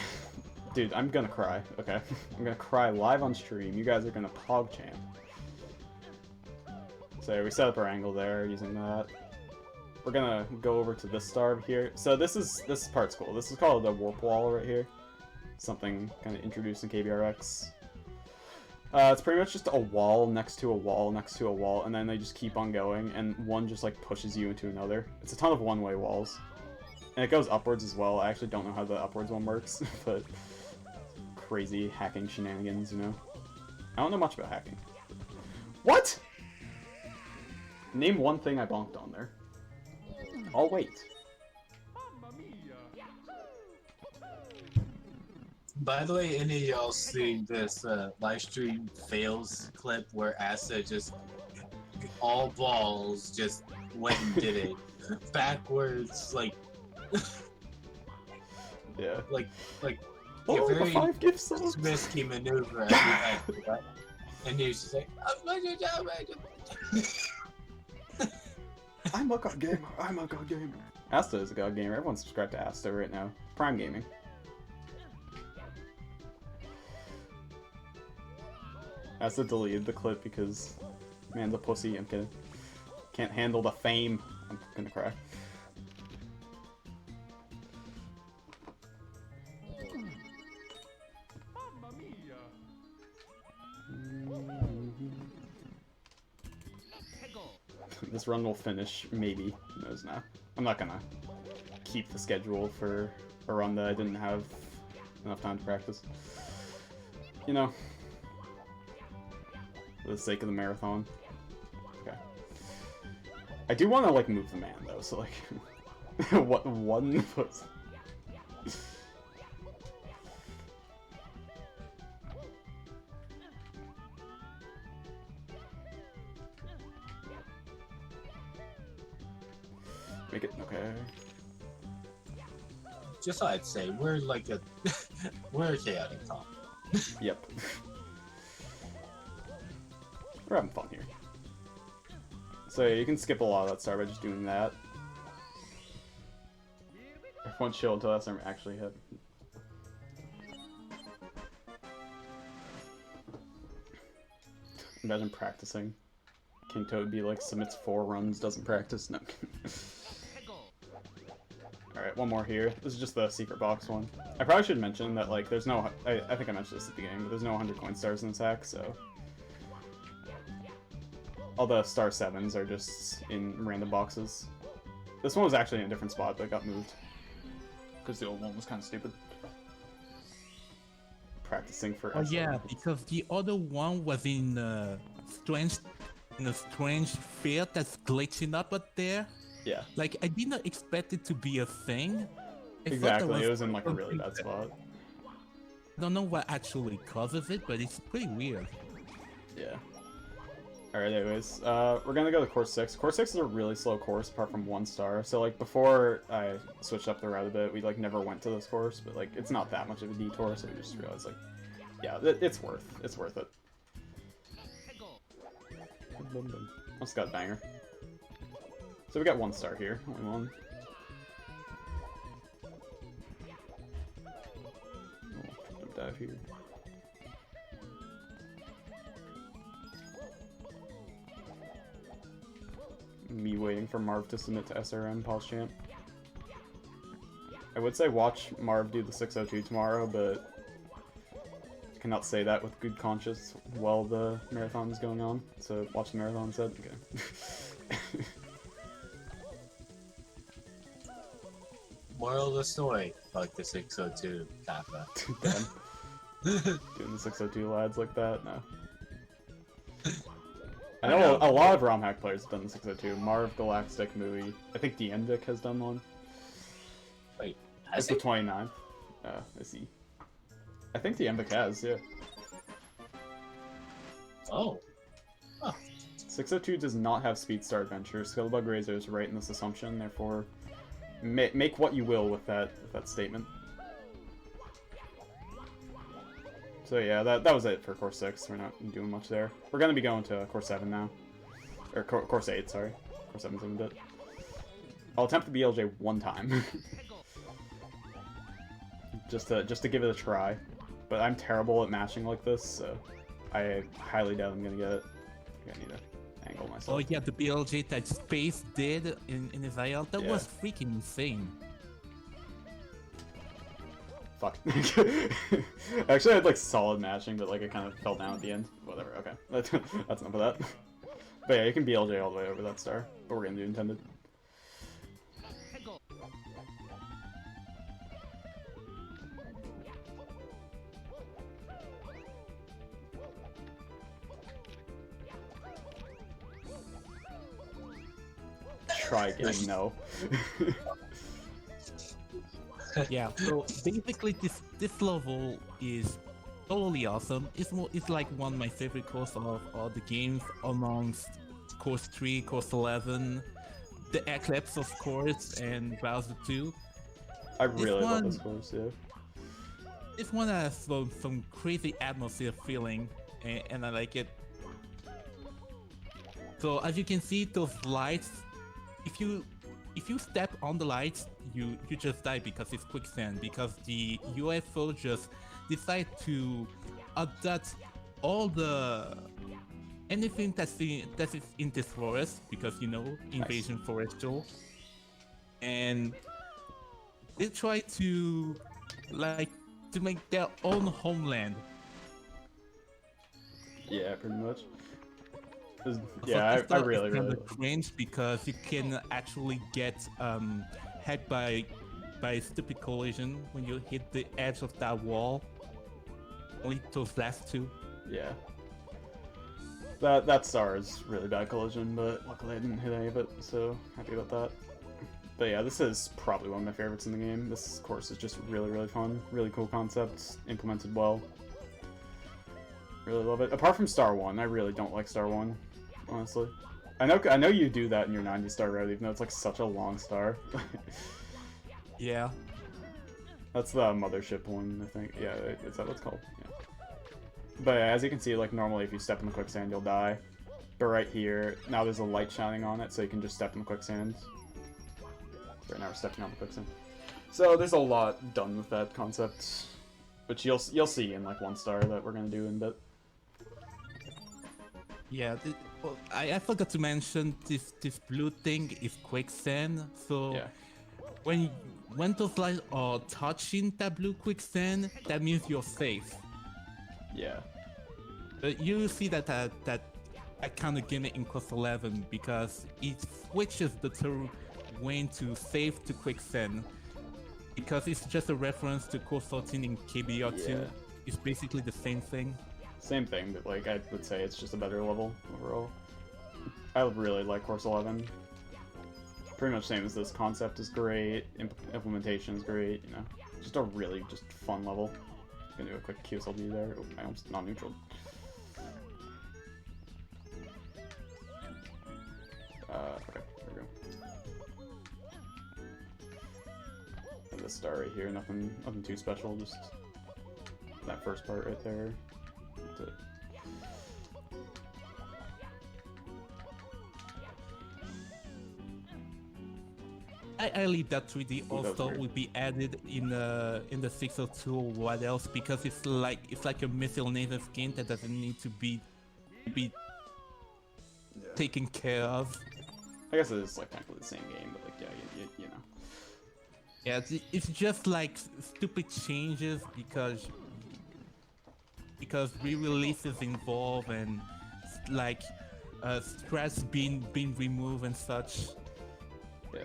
Dude, I'm gonna cry, okay? I'm gonna cry live on stream. You guys are gonna PogChamp. So we set up our angle there using that. We're gonna go over to this star over here. So this part's cool. This is called the warp wall right here. Something kind of introduced in KBRX. It's pretty much just a wall next to a wall next to a wall, and then they just keep on going, and one just like pushes you into another. It's a ton of one-way walls. And it goes upwards as well. I actually don't know how the upwards one works, but crazy hacking shenanigans, you know? I don't know much about hacking. What?! Name one thing I bonked on there. I'll wait. By the way, any of y'all see this live stream fails clip where Asta just all balls just went and did it backwards, like Yeah. like Oh, a very the 5 gift subs! risky maneuver at the end, right? And he was just like, I'm a god gamer. I'm a god gamer. Asta is a god gamer. Everyone's subscribed to Asta right now. Prime Gaming. Asta deleted the clip because man's a pussy. I'm kidding. Can't handle the fame. I'm gonna cry. This run will finish, maybe. Who knows now. I'm not gonna keep the schedule for a run that I didn't have enough time to practice. You know. for the sake of the marathon. Okay. I do want to like move the man though, so like, what one foot? Make it okay. Just so I'd say, we're like a we're a chaotic top. Yep. We're having fun here. So yeah, you can skip a lot of that star by just doing that. Everyone chill until that star actually hit. Imagine practicing. King Toad be like submits 4 runs, doesn't practice. No. Alright, one more here. This is just the secret box one. I probably should mention that, like, there's no... I think I mentioned this at the game, but there's no 100 coin stars in this hack, so... All the star 7s are just in random boxes. This one was actually in a different spot, but it got moved. Because the old one was kind of stupid. Practicing for... Oh yeah, because the other one was in a strange field that's glitching up there. Yeah. Like, I did not expect it to be a thing. Exactly, it was in like a really bad spot. I don't know what actually causes it, but it's pretty weird. Yeah. Alright, anyways, we're gonna go to course 6. Course 6 is a really slow course, apart from 1 star. So, like, before I switched up the route a bit, we, like, never went to this course, but, like, it's not that much of a detour, so we just realized, like, yeah, it's worth it. Almost got a banger. So we got 1 star here, only 1. Oh, don't dive here. Me waiting for Marv to submit to SRM PulseChamp. I would say watch Marv do the 602 tomorrow, but I cannot say that with good conscience while the marathon is going on. So watch the marathon instead. Okay. Moral of the story, fuck the 602 Kappa. Doing the 602 lads like that? No. I know a lot of ROM hack players have done the 602. Marv, Galactic, Mui. I think Diendic has done one. Wait, It's the 29th. I see. I think Diendic has, yeah. Oh. 602 does not have Speed Star Adventure. Skillbug Razor is right in this assumption, therefore make what you will with that statement. So yeah, that was it for Course 6. We're not doing much there. We're going to be going to Course 7 now. Or Course 8, sorry. Course 7's in a bit. I'll attempt the BLJ 1 time. just to give it a try. But I'm terrible at mashing like this, so I highly doubt I'm going to get it. I need to angle myself. Oh yeah, the BLJ that Space did in his IL, that was freaking insane. Fuck. Actually, I had like solid matching, but like it kind of fell down at the end. Whatever, okay. That's enough of that. But yeah, you can BLJ all the way over that star. But we're gonna do intended. Try again, no. Yeah, so basically this level is totally awesome. It's like one of my favorite courses of all the games amongst Course 3, Course 11, the Eclipse of course, and Bowser 2. I really love this course, yeah. This one has some crazy atmosphere feeling, and I like it. So as you can see, those lights, if you step on the lights, you just die because it's quicksand, because the UFO just decide to adapt all anything that is in this forest, because you know, invasion forestral, and they try to make their own homeland. Yeah, pretty much. Yeah, I really cringe, because you can actually get hacked by stupid collision when you hit the edge of that wall. Only those last 2. Yeah. That star is really bad collision, but luckily I didn't hit any of it, so happy about that. But yeah, this is probably one of my favorites in the game. This course is just really, really fun. Really cool concepts, implemented well. Really love it. Apart from Star 1, I really don't like Star 1, honestly. I know you do that in your 90 star route, even though it's like such a long star. Yeah. That's the mothership one, I think. Yeah, is that what it's called? Yeah. But as you can see, like normally if you step in the quicksand, you'll die. But right here, now there's a light shining on it, so you can just step in the quicksand. Right now we're stepping on the quicksand. So there's a lot done with that concept, which you'll see in like 1 star that we're gonna do in a bit. Yeah, well, I forgot to mention this blue thing is quicksand. So Yeah. when those lights are touching that blue quicksand, that means you're safe. Yeah. You see that kind of gimmick in Course 11 because it switches the terrain to safe to quicksand because it's just a reference to Course 13 in KBR2. Yeah. It's basically the same thing. Same thing, but like I would say it's just a better level overall. I really like Course 11. Pretty much same as this. Concept is great, implementation is great. You know, just a really just fun level. Gonna do a quick QSLD there. Oh, I almost non-neutral. Okay, there we go. And this star right here, nothing too special. Just that first part right there. That's it. I leave that 3D Ooh, that was also weird. will be added in the 602 or what else because it's like a miscellaneous game that doesn't need to be taken care of. I guess it is like technically the same game, but like yeah, you know. Yeah, it's just like stupid changes because re-releases involve and like stress being removed and such. Yeah.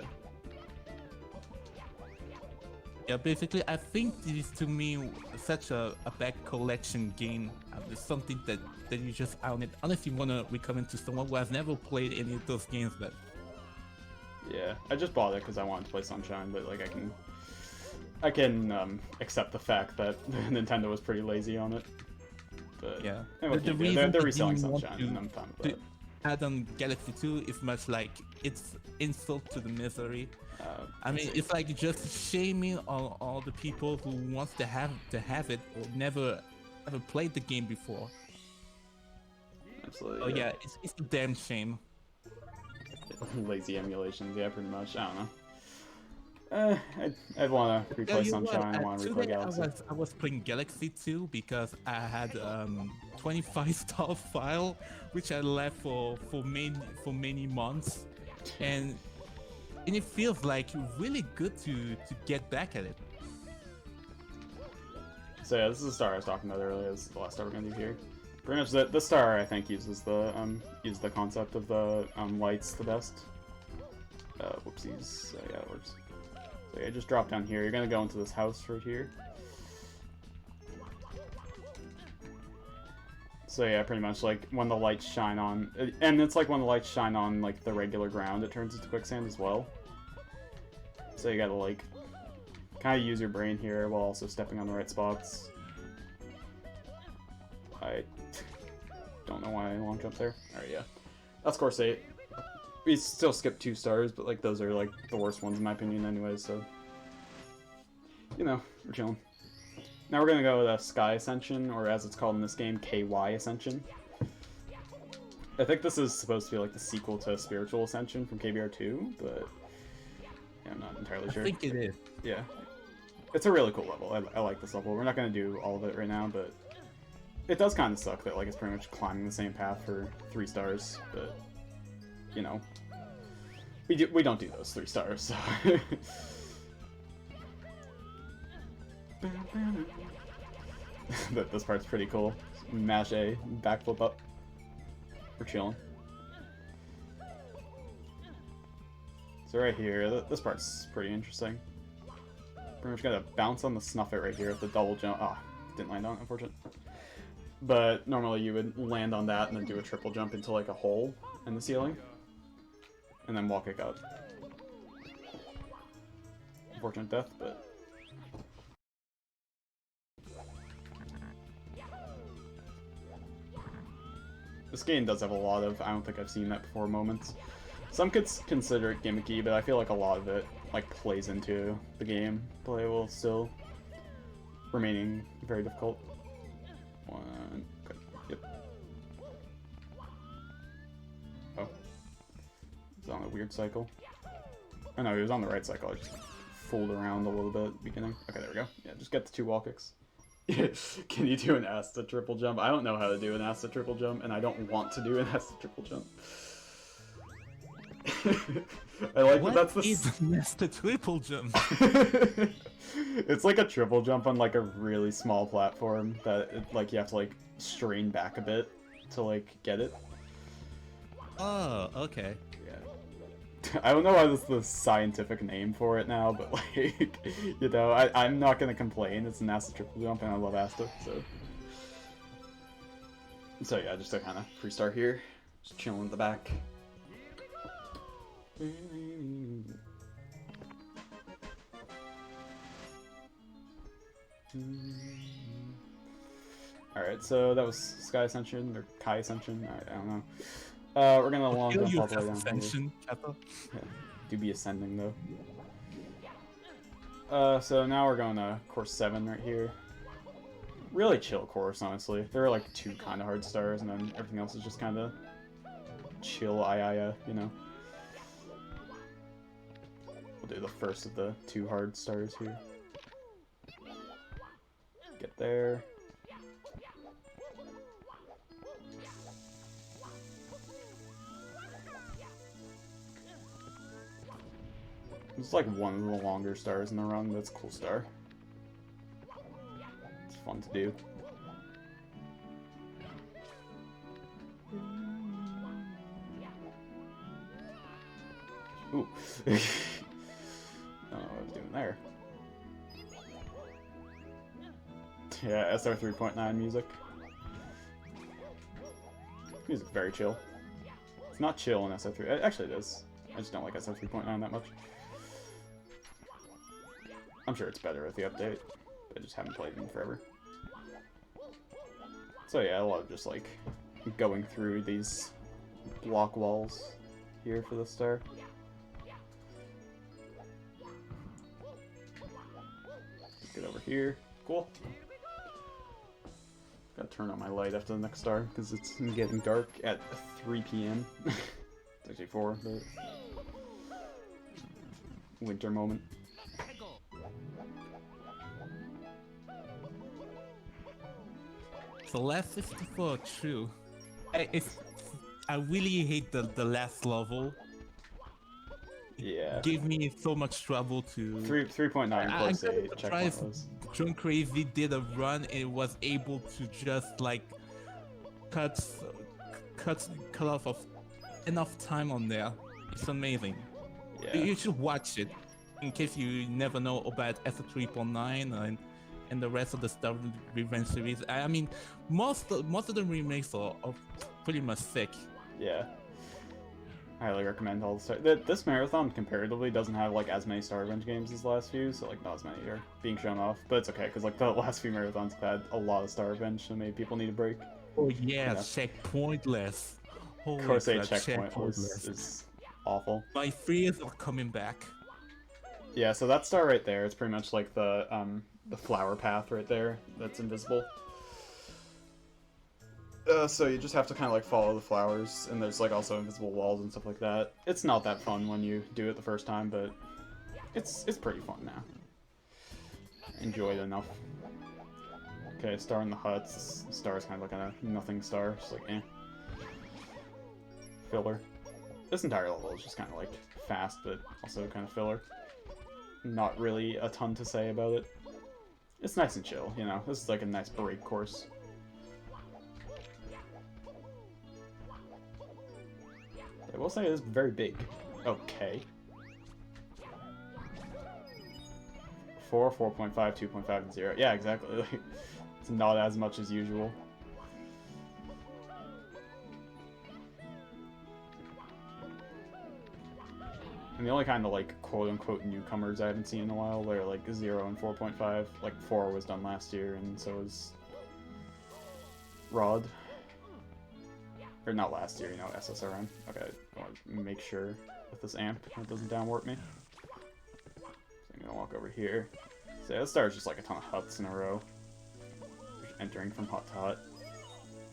Yeah, basically, I think this is to me such a bad collection game. It's something that you just own it, unless you want to recommend to someone who has never played any of those games. But Yeah, I just bought it because I wanted to play Sunshine, but like I can accept the fact that Nintendo was pretty lazy on it. But yeah, they're that reselling you want Sunshine, and I'm fine with that. add on Galaxy 2 is much like it's insult to the misery. I mean, it's like just shaming all the people who wants to have it or never ever played the game before. Absolutely. Oh yeah, it's a damn shame. Lazy emulations, yeah, pretty much. I don't know. I'd want to replay Sunshine. I want to replay Today Galaxy. I was playing Galaxy 2 because I had 25-star file which I left for many months, and it feels like really good to get back at it. So yeah, this is the star I was talking about earlier. This is the last star we're gonna do here. Pretty much the star I think uses the concept of the lights the best. Whoopsies. Yeah, it works. So yeah, just drop down here. You're gonna go into this house right here. So yeah, pretty much like when the lights shine on, and it's like when the lights shine on like the regular ground, it turns into quicksand as well. So you gotta like kind of use your brain here while also stepping on the right spots. I don't know why I long jump there. Alright, yeah. That's course 8. We still skipped 2 stars, but like those are like the worst ones in my opinion anyways, so you know, we're chilling. Now we're gonna go with Sky Ascension, or as it's called in this game, KY Ascension. I think this is supposed to be like the sequel to Spiritual Ascension from KBR2, but yeah, I'm not entirely sure. I think it is. Yeah. It's a really cool level. I like this level. We're not gonna do all of it right now, but it does kind of suck that like it's pretty much climbing the same path for 3 stars, but you know, we don't do those 3 stars, so. This part's pretty cool. Mash A, backflip up. We're chilling. So right here, this part's pretty interesting. Pretty much gotta bounce on the Snuffit right here with the double jump. Ah, didn't land on it, unfortunately. but normally you would land on that and then do a triple jump into like a hole in the ceiling, and then wall kick out. Unfortunate death, but this game does have a lot of, I don't think I've seen that before, moments. Some could consider it gimmicky, but I feel like a lot of it like plays into the game play while still remaining very difficult. One, okay, yep. Oh. He's on a weird cycle. Oh no, he was on the right cycle. I just fooled around a little bit at the beginning. Okay, there we go. Yeah, just get the 2 wall kicks. Can you do an Asta triple jump? I don't know how to do an Asta triple jump, and I don't want to do an Asta triple jump. I like that that's the... What is an Asta triple jump? It's like a triple jump on like a really small platform that like you have to like strain back a bit to like get it. Oh, okay. Yeah. I don't know why that's the scientific name for it now, but like, you know, I'm not gonna complain. It's an Asta triple jump and I love Asta, so yeah, just to kind of pre-start here. Just chilling in the back. Alright, so that was Sky Ascension, or Kai Ascension, I don't know. We're gonna long jump all the way down Ascension, yeah, do be ascending though. So now we're going to course 7 right here. Really chill course, honestly. There are like 2 kind of hard stars, and then everything else is just kind of chill, you know. We'll do the first of the 2 hard stars here. Get there. It's like one of the longer stars in the run, that's a cool star. It's fun to do. Ooh. I don't know what I was doing there. Yeah, SR 3.9 music. Music very chill. It's not chill in SR3. Actually, it is. I just don't like SR 3.9 that much. I'm sure it's better with the update. I just haven't played it in forever. So yeah, a lot of just like going through these block walls here for the star. Get over here. Cool. Gotta turn on my light after the next star because it's getting dark at 3 p.m. It's actually 4, but winter moment. So last 64, true. I really hate the last level. Yeah. Gave me so much trouble to... 3.9 plus 8 checkpoint was. John Crazy did a run and was able to just like cut off of enough time on there. It's amazing. Yeah. You should watch it in case you never know about S3.9 and the rest of the Star Revenge series. I mean, most of the remakes are pretty much sick. Yeah. Highly recommend all the Star. This marathon comparatively doesn't have like as many Star Revenge games as the last few, so like not as many are being shown off. But it's okay because like the last few marathons have had a lot of Star Revenge, so maybe people need a break. Oh yeah, checkpointless. Holy Course 8 crap, checkpoint is awful. My fears are coming back. Yeah, so that star right there, it's pretty much like the flower path right there that's invisible. So you just have to kind of like follow the flowers, and there's like also invisible walls and stuff like that. It's not that fun when you do it the first time, but it's pretty fun now. Enjoy it enough. Okay, star in the huts. This star is kind of like a nothing star, just like eh. Filler. This entire level is just kind of like fast, but also kind of filler. Not really a ton to say about it. It's nice and chill, you know. This is like a nice break course. I will say it is very big. Okay. 4, 4.5, 2.5, and 0. Yeah, exactly. It's not as much as usual. And the only kind of like quote-unquote newcomers I haven't seen in a while are like 0 and 4.5. Like 4 was done last year, and so was Rod. Or not last year, you know, SSRM. Okay, I want to make sure with this amp it doesn't downwarp me. So I'm gonna walk over here. So yeah, this star is just like a ton of huts in a row. Just entering from hut to hut.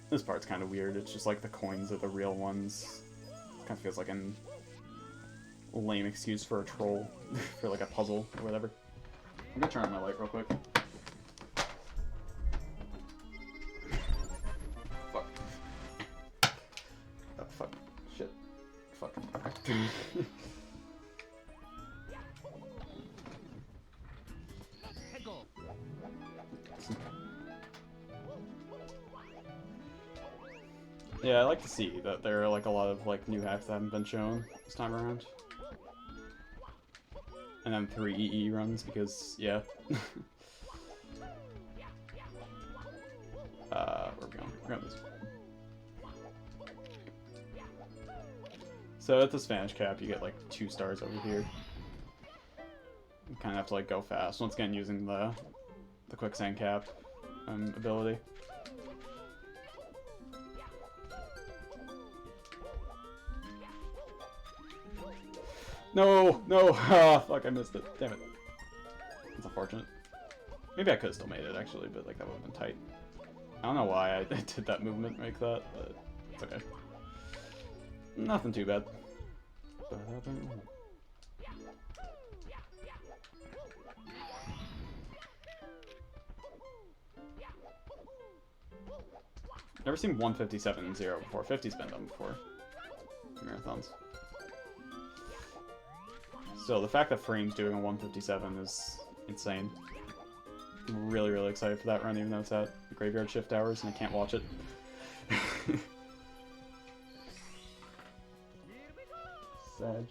This part's kind of weird. It's just like the coins are the real ones. Kind of feels like an lame excuse for a troll for like a puzzle or whatever. I'm gonna turn on my light real quick. Fuck. Oh, fuck. Shit. Fuck. Okay. Yeah, I like to see that there are like a lot of like new hacks that haven't been shown this time around. And then 3 EE runs because, yeah. Where are we going? We're going this way. So at the Spanish cap, you get like 2 stars over here. You kind of have to like go fast. Once again, using the quicksand cap ability. No, no, ah, fuck, I missed it. Damn it. That's unfortunate. Maybe I could have still made it, actually, but, like, that would have been tight. I don't know why I did that movement like that, but it's okay. Nothing too bad. Never seen 157 and 0 before. 50's been done before. Marathons. So the fact that Frame's doing a 157 is insane. I'm really, really excited for that run, even though it's at graveyard shift hours and I can't watch it. Sad.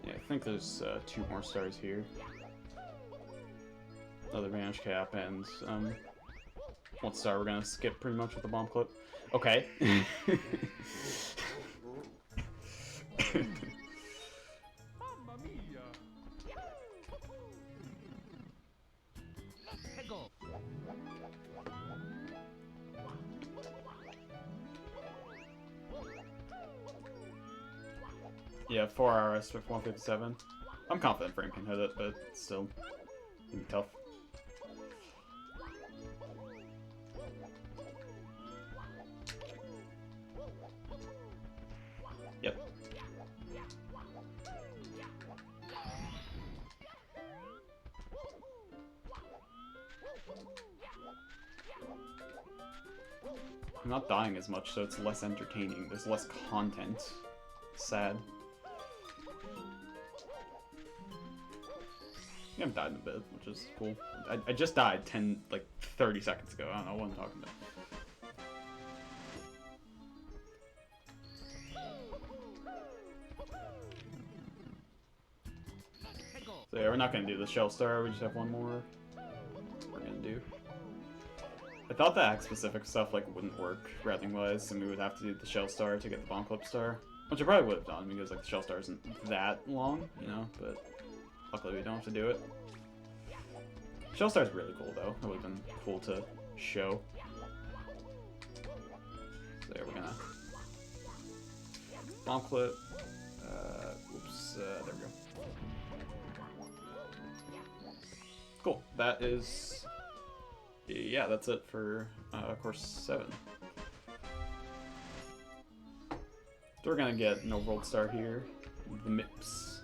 Yeah, I think there's 2 more stars here. Another Vanish Cap and one star we're gonna skip pretty much with the bomb clip. Okay. Yeah, 4 RS with 157. I'm confident Frame can hit it, but still, it'd be tough. Yep. I'm not dying as much, so it's less entertaining. There's less content. Sad. I think I've died in a bit, which is cool. I just died 30 seconds ago. I don't know what I'm talking about. So yeah, we're not gonna do the Shell Star, we just have one more we're gonna do. I thought the act-specific stuff wouldn't work routing-wise, and we would have to do the Shell Star to get the Bomb Clip Star. Which I probably would have done, because the Shell Star isn't that long, you know, but luckily we don't have to do it. Shell Star's really cool, though. It would have been cool to show. So there, we're gonna... Bomb Clip. There we go. Cool. That is... Yeah, that's it for course 7. So we're gonna get an overworld star here, the MIPS.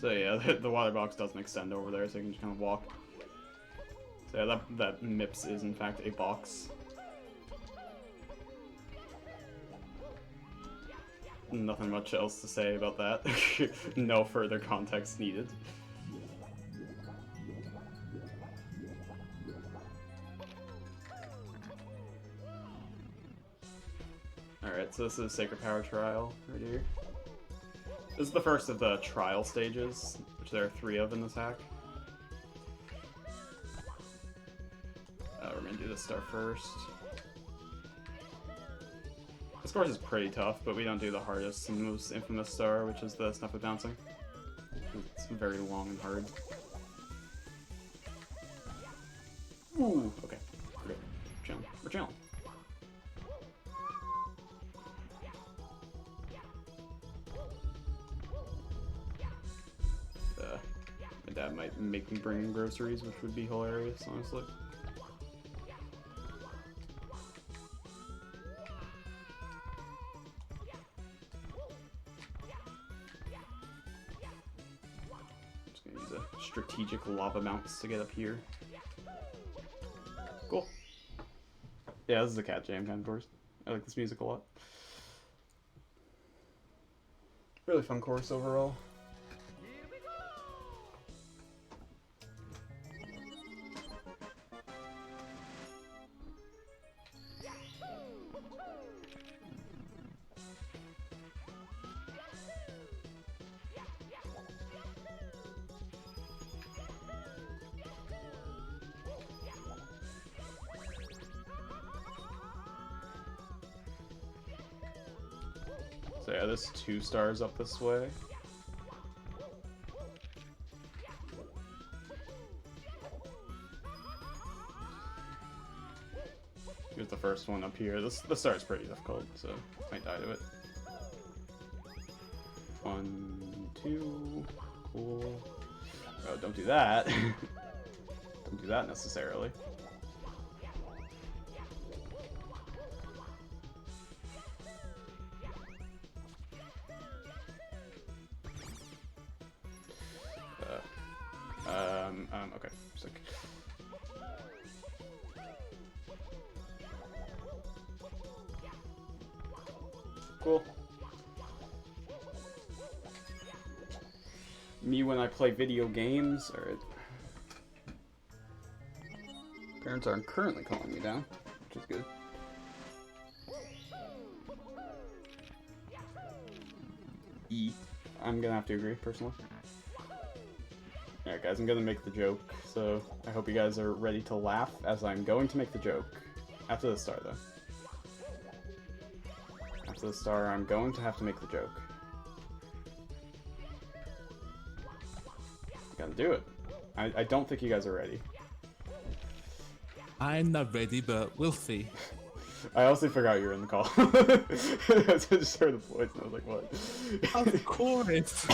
So yeah, the water box doesn't extend over there, so you can just kind of walk. So yeah, that MIPS is in fact a box. Nothing much else to say about that. No further context needed. Alright, so this is Sacred Power Trial right here. This is the first of the trial stages, which there are 3 of in this hack. We're gonna do this star first. This course is pretty tough, but we don't do the hardest and most infamous star, which is the Snuff of Bouncing. It's very long and hard. Ooh, okay. We're good. We're chilling. We're chilling. My dad might make me bring in groceries, which would be hilarious, honestly. Strategic lava mounts to get up here. Cool. Yeah, this is a cat jam kind of course. I like this music a lot. Really fun course overall. So yeah, there's 2 stars up this way. Here's the first one up here. The star is pretty difficult, so I might die to it. 1, 2, cool. Oh, don't do that. Don't do that necessarily. Okay, sick. Cool. Me when I play video games, alright. Parents aren't currently calling me down, which is good. I'm gonna have to agree, personally. Alright guys, I'm gonna make the joke, so I hope you guys are ready to laugh as I'm going to make the joke. After the star, though. After the star, I'm going to have to make the joke. I'm gonna do it. I don't think you guys are ready. I'm not ready, but we'll see. I also forgot you were in the call. I just heard the voice and I was like, what? Of course!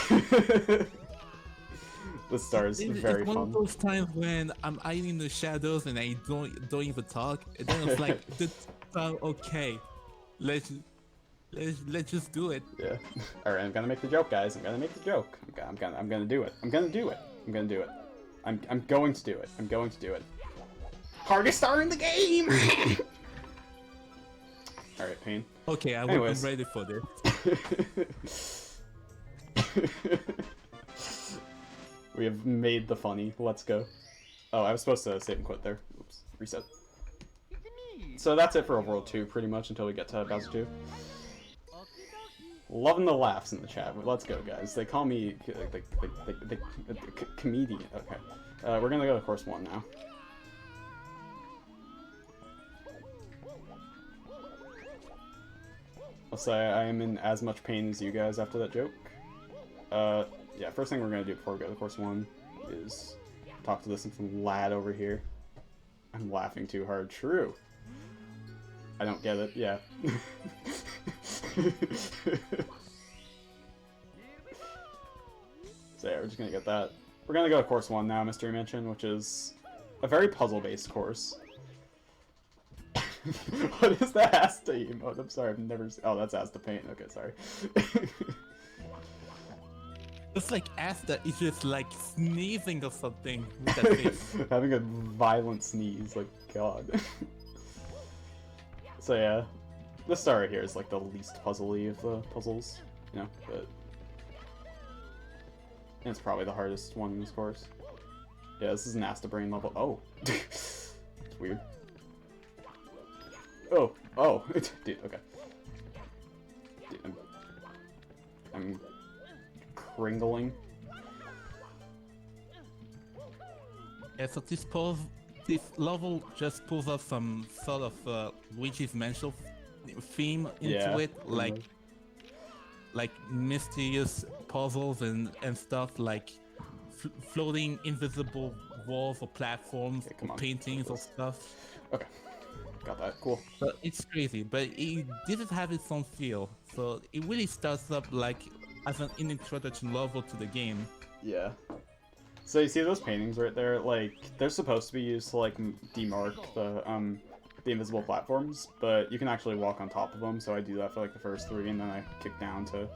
The star is very it's one fun. of those times when I'm hiding in the shadows and I don't even talk. And then it's like, okay, let's just do it. Yeah. All right, I'm gonna make the joke, guys. I'm gonna make the joke. I'm gonna do it. I'm gonna do it. I'm gonna do it. I'm going to do it. I'm going to do it. Hardest star in the game. All right, Pain. Okay, I'm ready for this. We have made the funny. Let's go. Oh, I was supposed to save and quit there. Oops. Reset. So that's it for Overworld 2, pretty much, until we get to Bowser 2. Loving the laughs in the chat. Let's go, guys. They call me the comedian. Okay. We're gonna go to course 1 now. I'll say I am in as much pain as you guys after that joke. Yeah, first thing we're gonna do before we go to course 1 is talk to this lad over here. I'm laughing too hard. True. I don't get it. Yeah. So yeah, we're just gonna get that. We're gonna go to course 1 now, Mystery Mansion, which is a very puzzle-based course. What is the Asta emote? I'm sorry, I've never seen. Oh, that's Asta Paint. Okay, sorry. It's like Asta is just like sneezing or something with that face. Having a violent sneeze, like, God. So yeah, this star right here is like the least puzzly of the puzzles, you know, but it's probably the hardest one in this course. Yeah, this is an Asta Brain level. Oh, it's weird. Oh, dude, okay. Dude, I'm cringling. Yeah, so this level just pulls up some sort of Luigi's Mansion theme into Yeah, it, like mysterious puzzles and stuff, like floating invisible walls or platforms, Okay, come or on. paintings or stuff. Okay, got that. Cool. But it's crazy, but it didn't have its own feel, so it really starts up like as an introduction level to the game. Yeah. So you see those paintings right there? Like, they're supposed to be used to like demark the invisible platforms, but you can actually walk on top of them. So I do that for like the first 3, and then I kick down to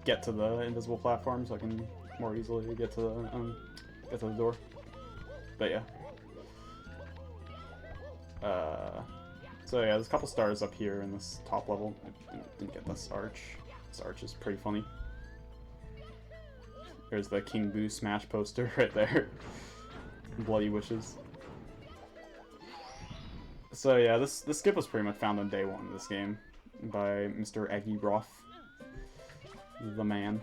get to the invisible platform, so I can more easily get to the door. But yeah. So yeah, there's a couple stars up here in this top level. I didn't get this arch. This arch is pretty funny. There's the King Boo Smash poster right there. Bloody wishes. So yeah, this skip was pretty much found on day 1 of this game by Mr. Eggy Roth, the man.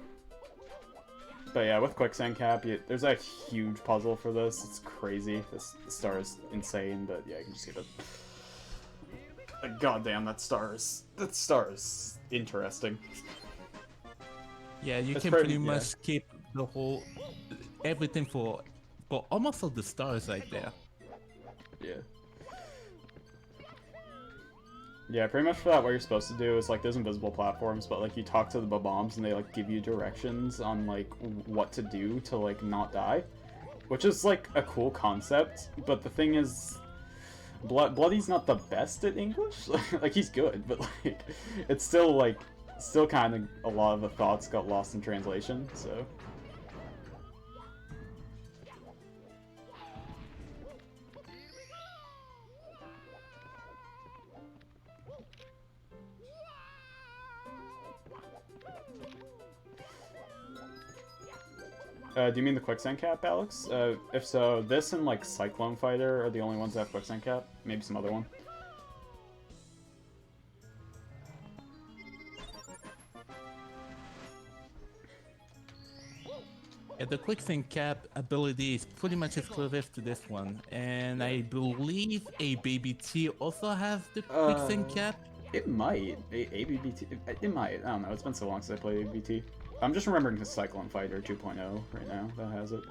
But yeah, with Quicksand Cap, there's a huge puzzle for this. It's crazy. This star is insane, but yeah, you can just get it. Like, goddamn, that star is interesting. Yeah, you It's can pretty- pretty yeah. much skip the whole everything for almost all the stars right there. Yeah. Yeah, pretty much for that, what you're supposed to do is, like, there's invisible platforms, but, like, you talk to the Bob-ombs and they, like, give you directions on, like, what to do to, like, not die. Which is, like, a cool concept, but the thing is, Bloody's not the best at English. Like, he's good, but, like, it's still, like, kind of a lot of the thoughts got lost in translation, so... do you mean the Quicksand Cap, Alex? If so, this and, like, Cyclone Fighter are the only ones that have Quicksand Cap. Maybe some other one. Yeah, the Quicksand Cap ability is pretty much exclusive to this one, and I believe a Baby T also has the Quicksand Cap. It might. ABBT. It might. I don't know. It's been so long since I played ABBT. I'm just remembering the Cyclone Fighter 2.0 right now that has it.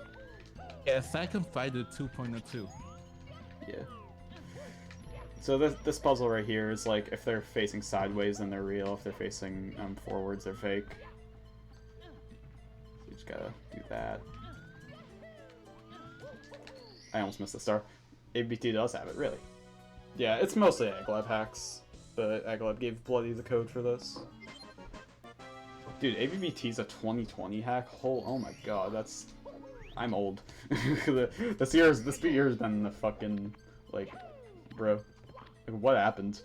Yeah, Cyclone Fighter 2.02. Yeah. So this puzzle right here is like, if they're facing sideways, then they're real. If they're facing forwards, they're fake. So you just gotta do that. I almost missed the star. ABT does have it, really. Yeah, it's mostly Aglab hacks, but Aglab gave Bloody the code for this. Dude, ABBT's a 2020 hack? Oh my god, that's... I'm old. This year's been the fucking... Like, bro. Like, what happened?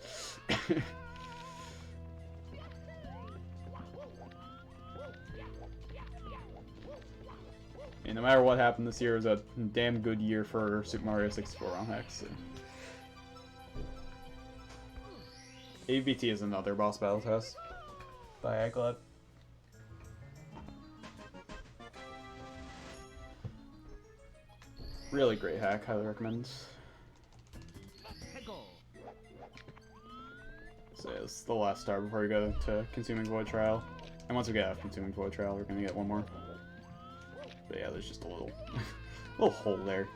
And no matter what happened, this year was a damn good year for Super Mario 64 on hacks. So. ABT is another boss battle test by Aglab. Really great hack, highly recommend. So yeah, this is the last star before we go to Consuming Void Trial. And once we get out of Consuming Void Trial, we're gonna get one more. But yeah, there's just a little, little hole there.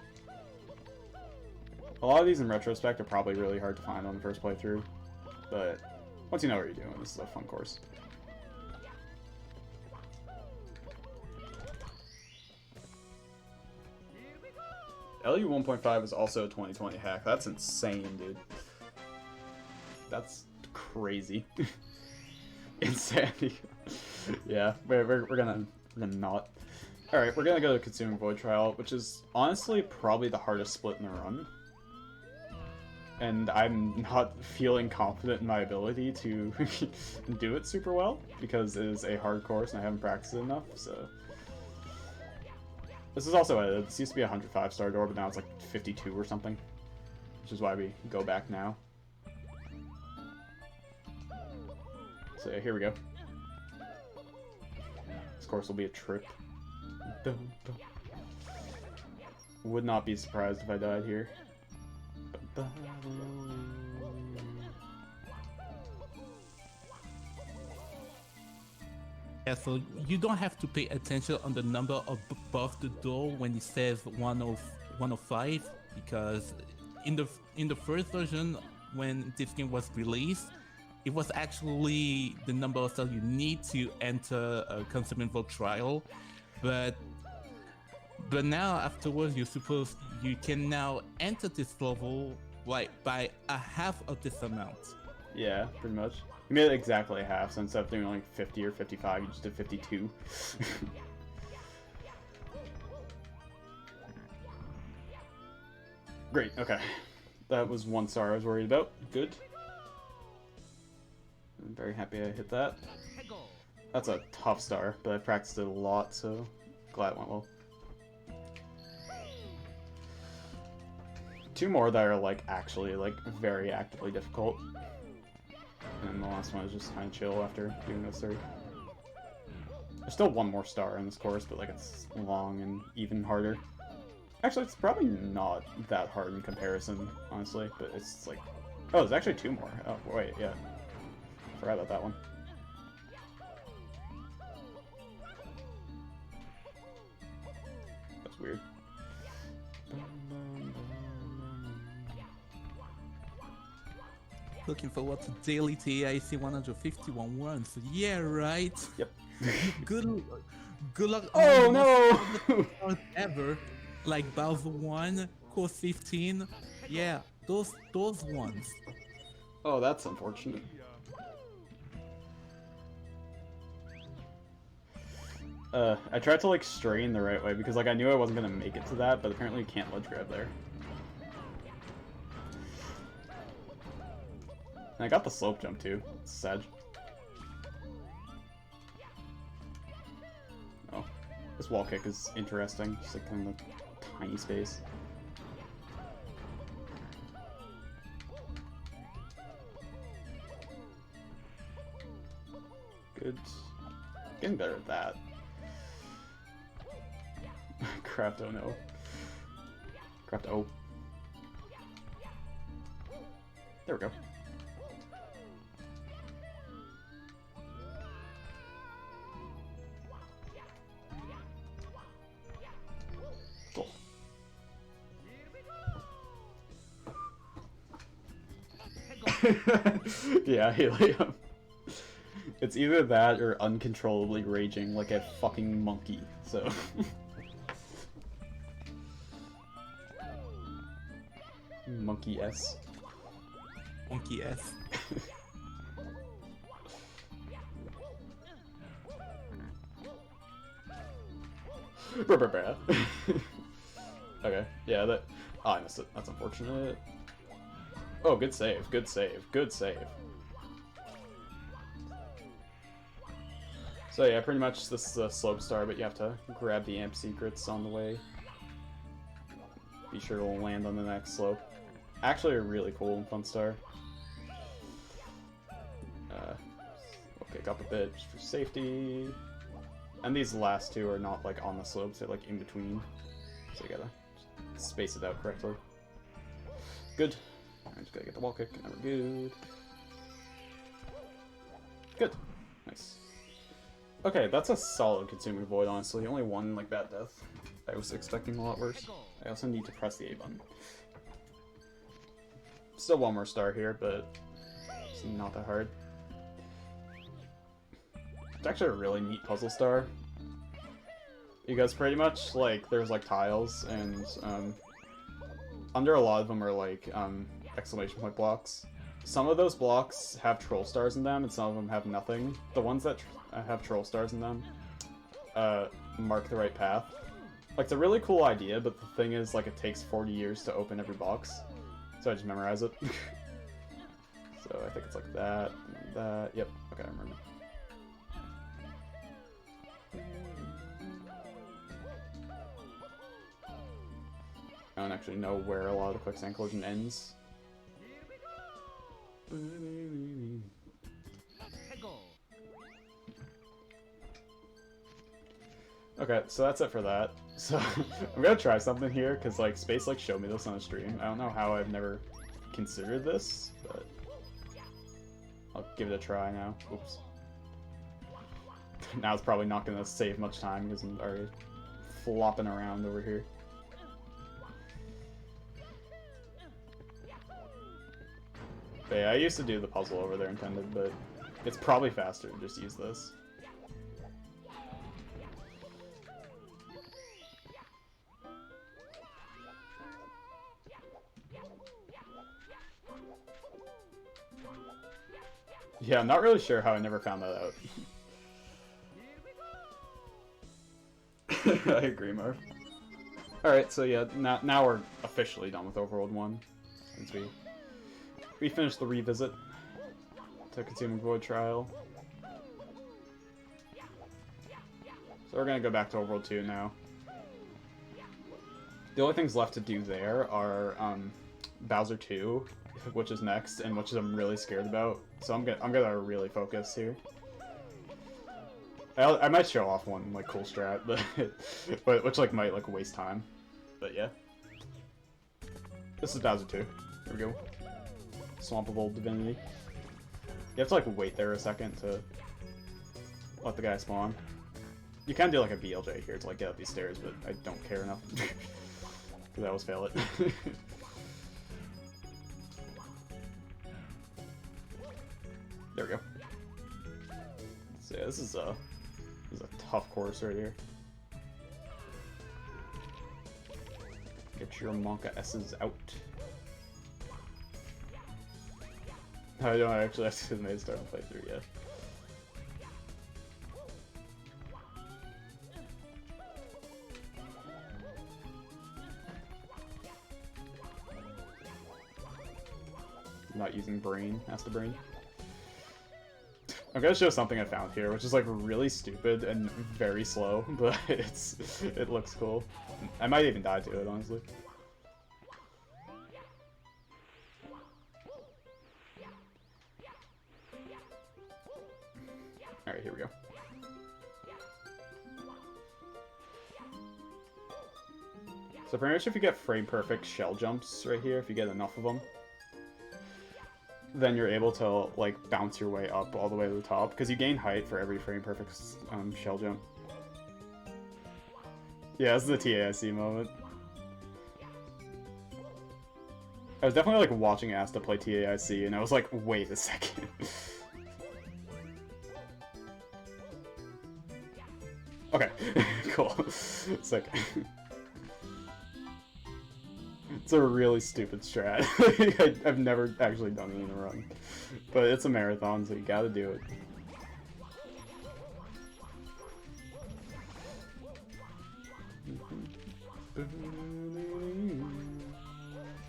A lot of these in retrospect are probably really hard to find on the first playthrough. But once you know what you're doing, this is a fun course. LU 1.5 is also a 2020 hack. That's insane, dude. That's crazy. Insanity. Yeah, we're gonna not. Alright, we're gonna go to Consuming Void Trial, which is honestly probably the hardest split in the run. And I'm not feeling confident in my ability to do it super well, because it is a hard course and I haven't practiced it enough, so... This is also edited. This used to be a 105-star door, but now it's like 52 or something. Which is why we go back now. So yeah, here we go. This course will be a trip. Dun, dun. Would not be surprised if I died here. Yeah, so you don't have to pay attention on the number above the door when it says 105, because in the first version, when this game was released, it was actually the number of stars you need to enter a Consuming Void Trial, but now afterwards you can now enter this level like by a half of this amount. Yeah, pretty much. You made it exactly half, so instead of doing like 50 or 55, you just did 52. Great, okay. That was 1 star I was worried about. Good. I'm very happy I hit that. That's a tough star, but I practiced it a lot, so glad it went well. 2 more that are like actually like very actively difficult. And the last one is just kind of chill after doing those 3. There's still 1 more star in this course, but like it's long and even harder. Actually, it's probably not that hard in comparison, honestly, but it's like... Oh, there's actually 2 more. Oh, wait, yeah. Forgot about that one. That's weird. Looking forward to daily TAIC 151 runs. Yeah, right. Yep. Good luck. Oh on no! the ever like Bowser 1, Course 15. Yeah, those ones. Oh, that's unfortunate. I tried to like strain the right way because like I knew I wasn't gonna make it to that, but apparently you can't ledge grab there. And I got the slope jump too. It's sad. Oh, this wall kick is interesting. Just like kind of a tiny space. Good. Getting better at that. Craft, oh no. Craft, oh. There we go. Cool. Yeah, helium. It's either that or uncontrollably raging like a fucking monkey, so... Monkey S. Monkey S. Okay, yeah, that... Oh, I missed it. That's unfortunate. Oh, good save, good save, good save. So yeah, pretty much this is a slope star, but you have to grab the amp secrets on the way. Be sure to land on the next slope. Actually a really cool and fun star. We'll kick up a bit just for safety. And these last 2 are not like on the slopes, they're like in between. So you gotta space it out correctly. Good. I'm just gonna get the wall kick, and we're good. Good. Nice. Okay, that's a solid Consuming Void, honestly. Only 1 like bad death. I was expecting a lot worse. I also need to press the A button. Still 1 more star here, but it's not that hard. It's actually a really neat puzzle star. Because pretty much, like, there's like tiles, and under a lot of them are like exclamation point blocks. Some of those blocks have troll stars in them, and some of them have nothing. The ones that have troll stars in them, mark the right path. Like, it's a really cool idea, but the thing is, like, it takes 40 years to open every box. So I just memorize it. So I think it's like that, and that. Yep, okay, I remember. I don't actually know where a lot of the quicksand collision ends. Okay, so that's it for that. So I'm gonna try something here, because like Space like showed me this on a stream. I don't know how I've never considered this, but I'll give it a try now. Oops. Now it's probably not gonna save much time because I'm already flopping around over here. But yeah, I used to do the puzzle over there intended, but it's probably faster to just use this. Yeah, I'm not really sure how I never found that out. I agree, Marv. Alright, so yeah, now we're officially done with Overworld 1. Since we finished the revisit to Consuming Void Trial. So we're gonna go back to Overworld 2 now. The only things left to do there are Bowser 2, which is next, and which I'm really scared about. So I'm gonna really focus here. I might show off one like cool strat, but which like might like waste time. But yeah, this is Bowser 2. Here we go. Swamp of Old Divinity. You have to like wait there a second to let the guy spawn. You can do like a BLJ here to like get up these stairs, but I don't care enough because I always fail it. There we go. So yeah, this is a tough course right here. Get your Monka S's out. I don't actually have to make start and playthrough yet. I'm not using brain, ask the brain. I'm gonna show something I found here, which is like really stupid and very slow, but it looks cool. I might even die to it, honestly. Alright, here we go. So pretty much if you get frame perfect shell jumps right here, if you get enough of them, then you're able to like bounce your way up all the way to the top, because you gain height for every frame perfect shell jump. Yeah, this is the TAIC moment. I was definitely like watching Asta play TAIC, and I was like, wait a second. Okay, cool. Sick. It's a really stupid strat. I've never actually done it in a run. But it's a marathon, so you gotta do it.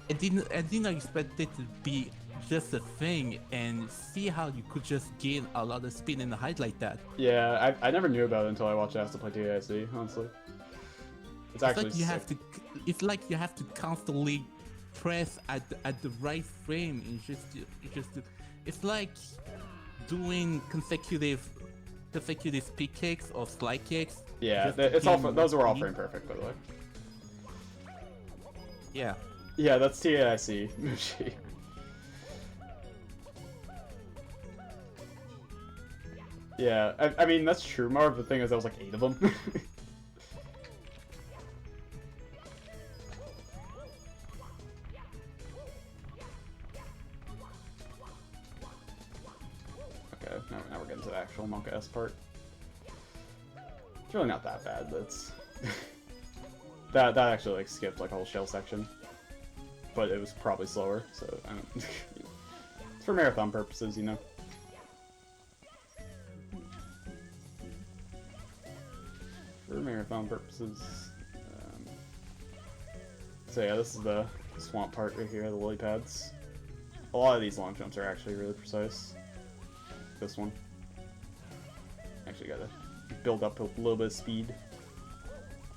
I didn't expect it to be just a thing and see how you could just gain a lot of speed and height like that. Yeah, I never knew about it until I watched Asta play TAIC, honestly. It's actually like you have to. It's like you have to constantly press at the right frame. It's like doing consecutive speed kicks or slide kicks. Yeah, it's all those were all frame perfect, by the way. Yeah. Yeah, that's TAIC, Mushi. Yeah, I mean that's true, Marv. The thing is, there was like 8 of them. Now we're getting to the actual Monka S part. It's really not that bad, but it's that actually like skipped like a whole shell section, but it was probably slower, so I don't. It's for marathon purposes, you know. for marathon purposes. So yeah, this is the swamp part right here, the lily pads. A lot of these long jumps are actually really precise. This one. Actually gotta build up a little bit of speed.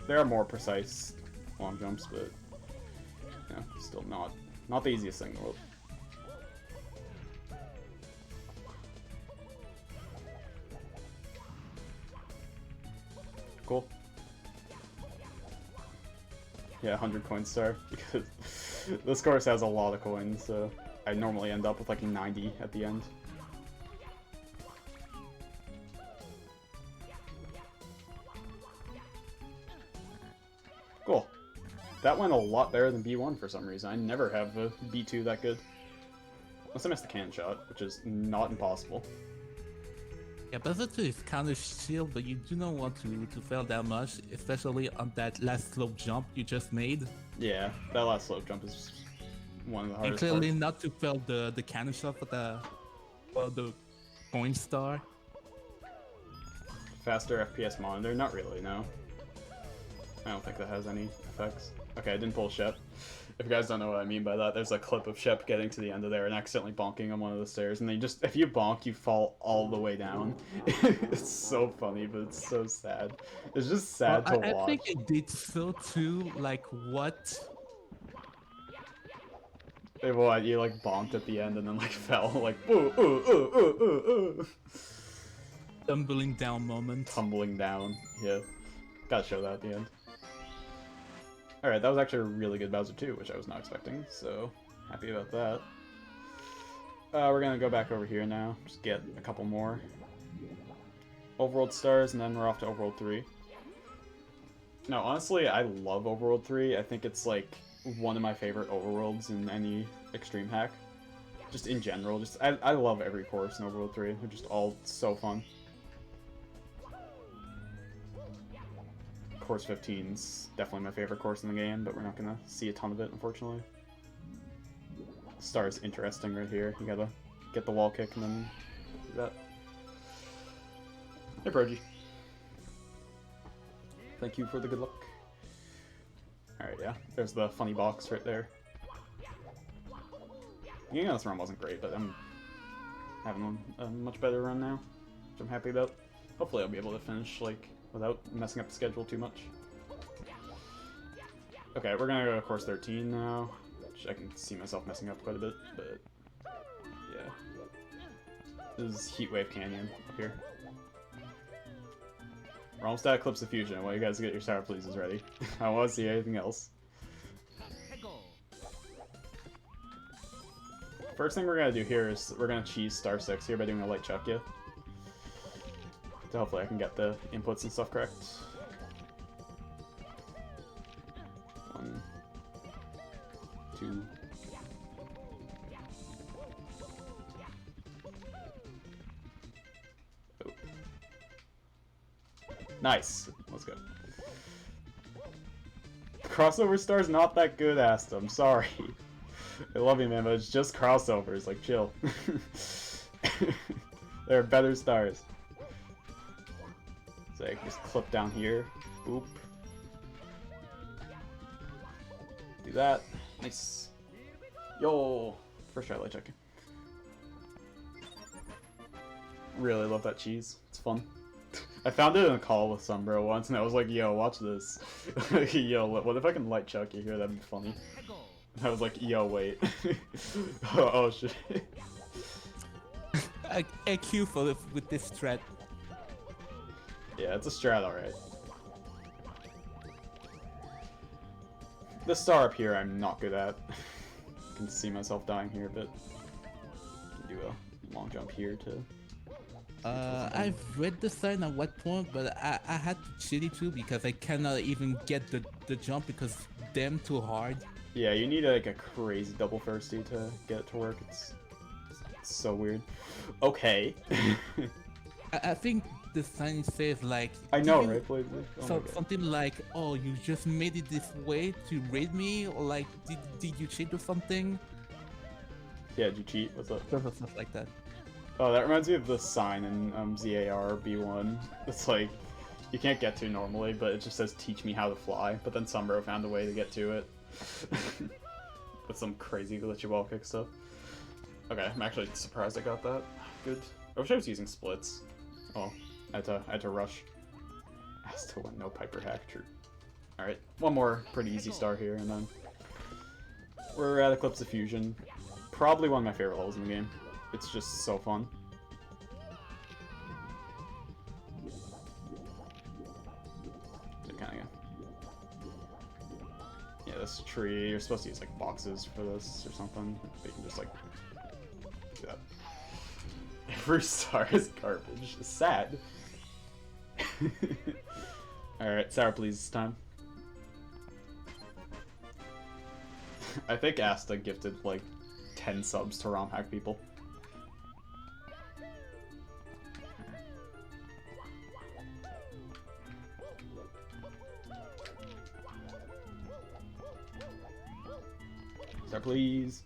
There are more precise long jumps, but yeah, still not the easiest thing in the world. Cool. Yeah, 100 coin star, because this course has a lot of coins, so I normally end up with like 90 at the end. Cool. That went a lot better than B1 for some reason. I never have a B2 that good. Unless I missed the cannon shot, which is not impossible. Yeah, Buzzer 2 is kind of chill, but you do not want to fail that much, especially on that last slope jump you just made. Yeah, that last slope jump is one of the And hardest clearly parts. not to fail the cannon shot for the coin star. Faster FPS monitor? Not really, no. I don't think that has any effects. Okay, I didn't pull Shep. If you guys don't know what I mean by that, there's a clip of Shep getting to the end of there and accidentally bonking on one of the stairs, and then if you bonk, you fall all the way down. It's so funny, but it's so sad. It's just sad to watch. I think it did so too, like what? Hey, what, you like bonked at the end and then like fell, like ooh, ooh, ooh, ooh, ooh, ooh. Tumbling down moment. Tumbling down, yeah. Gotta show that at the end. Alright, that was actually a really good Bowser 2, which I was not expecting, so happy about that. We're gonna go back over here now, just get a couple more Overworld stars, and then we're off to Overworld 3. No, honestly, I love Overworld 3. I think it's like one of my favorite overworlds in any extreme hack. Just in general, I love every course in Overworld 3. They're just all so fun. Course 15's definitely my favorite course in the game, but we're not gonna see a ton of it, unfortunately. Star's interesting right here. You gotta get the wall kick and then do that. Hey, Proji. Thank you for the good luck. Alright, yeah. There's the funny box right there. The beginning of this run wasn't great, but I'm having a much better run now, which I'm happy about. Hopefully I'll be able to finish, like, without messing up the schedule too much. Okay, we're gonna go to course 13 now, which I can see myself messing up quite a bit, but yeah. This is Heatwave Canyon up here. We're almost at Eclipse of Fusion. While you guys get your Sour Pleases ready. I don't want to see anything else. First thing we're gonna do here is we're gonna cheese Star 6 here by doing a light chuck, yeah. So hopefully I can get the inputs and stuff correct. 1, 2. Oh. Nice. Let's go. Crossover star's not that good, Asta. I'm sorry. I love you, man, but it's just crossovers. Like, chill. There are better stars. So I can just clip down here. Boop. Do that. Nice. Yo! First try light checking. Really love that cheese. It's fun. I found it in a call with some bro once, and I was like, yo, watch this. Yo, what if I can light chuck you here? That'd be funny. And I was like, yo, wait. Oh, shit. A cue for with this strat. Yeah, it's a strat, alright. The star up here I'm not good at. I can see myself dying here, but I can do a long jump here to... I've read the sign at what point, but I had to cheat it too because I cannot even get the jump because damn too hard. Yeah, you need like a crazy double firsty to get it to work. It's so weird. Okay. I think the sign says like... I know, right? Please. Oh so, something like, oh, you just made it this way to raid me? Or like, did you cheat or something? Yeah, did you cheat? What's up? Stuff like that. Oh, that reminds me of the sign in ZAR B1. It's like, you can't get to normally, but it just says teach me how to fly. But then Sunbro found a way to get to it with some crazy glitchy wall kick stuff. Okay, I'm actually surprised I got that. Good. I wish I was using splits. Oh, I had to rush. As to win, no Piper hack, true. Alright, one more pretty easy star here, and then we're at Eclipse of Fusion. Probably one of my favorite levels in the game. It's just so fun. So kinda, yeah, this tree, you're supposed to use like boxes for this or something, but you can just like do that. Every star is garbage. It's sad. Alright, Sour Please time. I think Asta gifted like 10 subs to ROM hack people. Star please.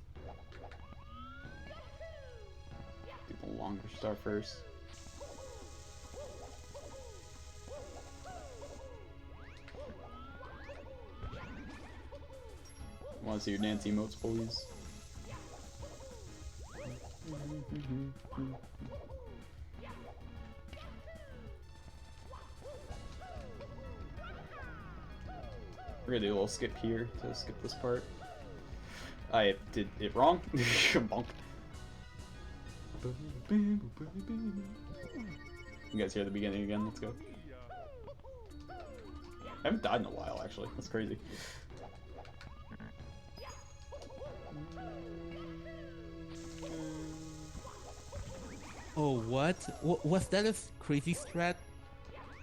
Do the longer star first. Want to see your dance emotes, please? We're gonna do a little skip here to skip this part. I did it wrong. Bonk. You guys hear the beginning again? Let's go. I haven't died in a while, actually. That's crazy. Oh, what? Was that a crazy strat?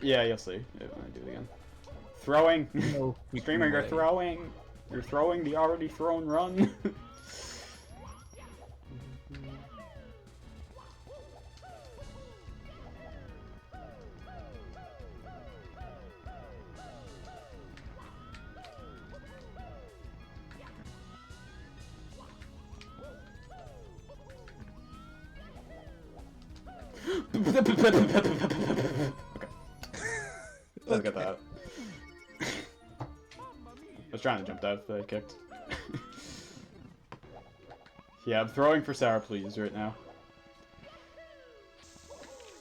Yeah, you'll see when I do it again. Throwing! No, Streamer, you're throwing! You're throwing the already thrown run! Okay. Let's get that. I was trying to jump that, but I kicked. Yeah, I'm throwing for Sour Please right now.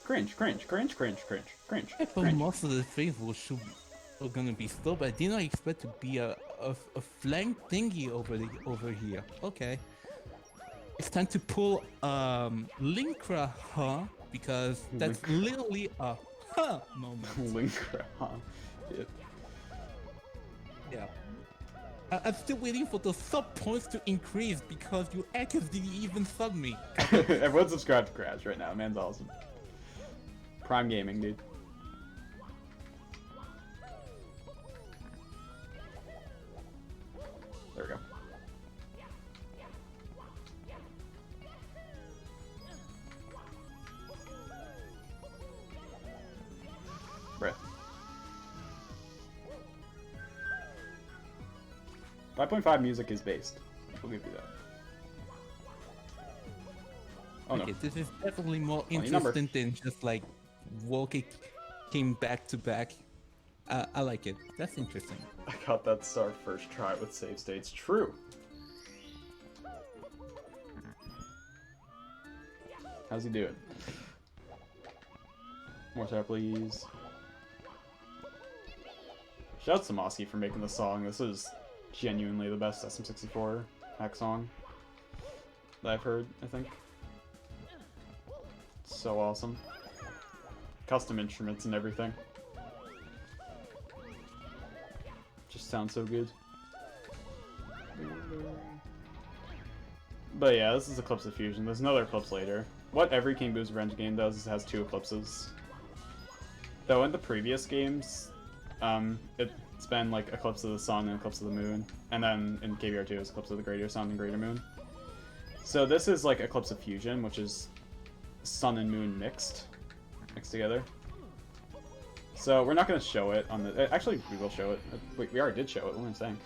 Cringe, cringe, cringe, cringe, cringe, cringe. I thought most of the things were gonna be slow, but I did not expect to be a flank thingy over here. Okay. It's time to pull Linkra, huh? Because that's literally a huh moment. Linkra, huh? Yeah. Yeah. I'm still waiting for the sub points to increase because you actors didn't even sub me. Everyone subscribe to Crash right now. Man's awesome. Prime gaming, dude. There we go. Breath. 5.5 music is based. We'll give you that. Oh no. Okay, this is definitely more Funny interesting than just like walking back to back. I like it. That's interesting. I got that star first try with save states. True. How's he doing? More star, please. Shout out to Moski for making the song. This is genuinely the best SM64 hack song that I've heard, I think. It's so awesome. Custom instruments and everything. Just sounds so good. But yeah, this is Eclipse of Fusion. There's another Eclipse later. What every King Boo's Revenge game does is it has 2 eclipses. Though in the previous games, it's been like Eclipse of the Sun and Eclipse of the Moon. And then in KBR2 it's Eclipse of the Greater Sun and Greater Moon. So this is like Eclipse of Fusion, which is Sun and Moon mixed together. So we're not going to show it on the... Actually, we will show it. Wait, we already did show it, what am I saying?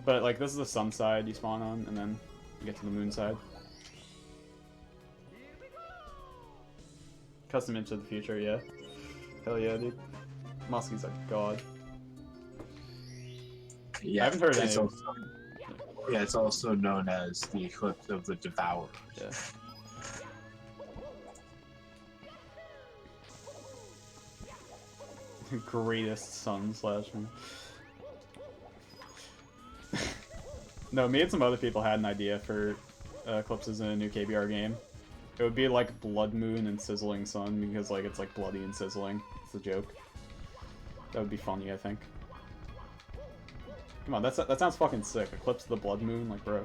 But like this is the Sun side you spawn on, and then you get to the Moon side. Custom Into the Future, yeah. Hell yeah, dude. Muskie's a god. Yeah, I haven't heard it's any. also, yeah, it's also known as the Eclipse of the Devourer. Yeah. Greatest son slash me. No, me and some other people had an idea for eclipses in a new KBR game. It would be like Blood Moon and Sizzling Sun because like it's like bloody and sizzling. It's a joke. That would be funny, I think. Come on, that sounds fucking sick. Eclipse of the Blood Moon, like bro.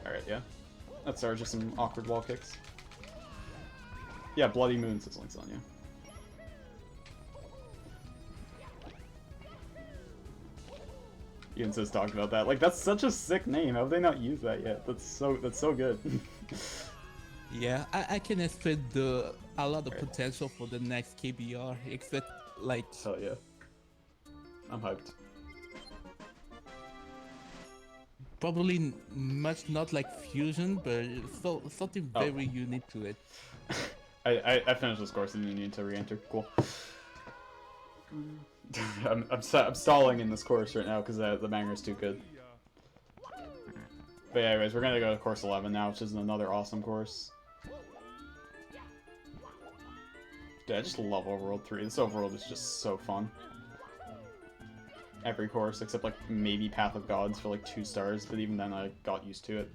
Alright, yeah. That's just some awkward wall kicks. Yeah, Bloody Moon, Sizzling Sun, yeah. Ian says talked about that. Like, that's such a sick name. How have they not used that yet? That's so good. Yeah, I can expect a lot of potential for the next KBR, except like Hell yeah. I'm hyped. probably much not like Fusion, but something very unique to it. I finished this course and didn't need to re-enter. Cool. I'm stalling in this course right now because the banger's too good. But yeah, anyways, we're gonna go to course 11 now, which is another awesome course. Dude, I just love Overworld 3. This Overworld is just so fun. Every course, except like maybe Path of Gods for like 2 stars, but even then I got used to it.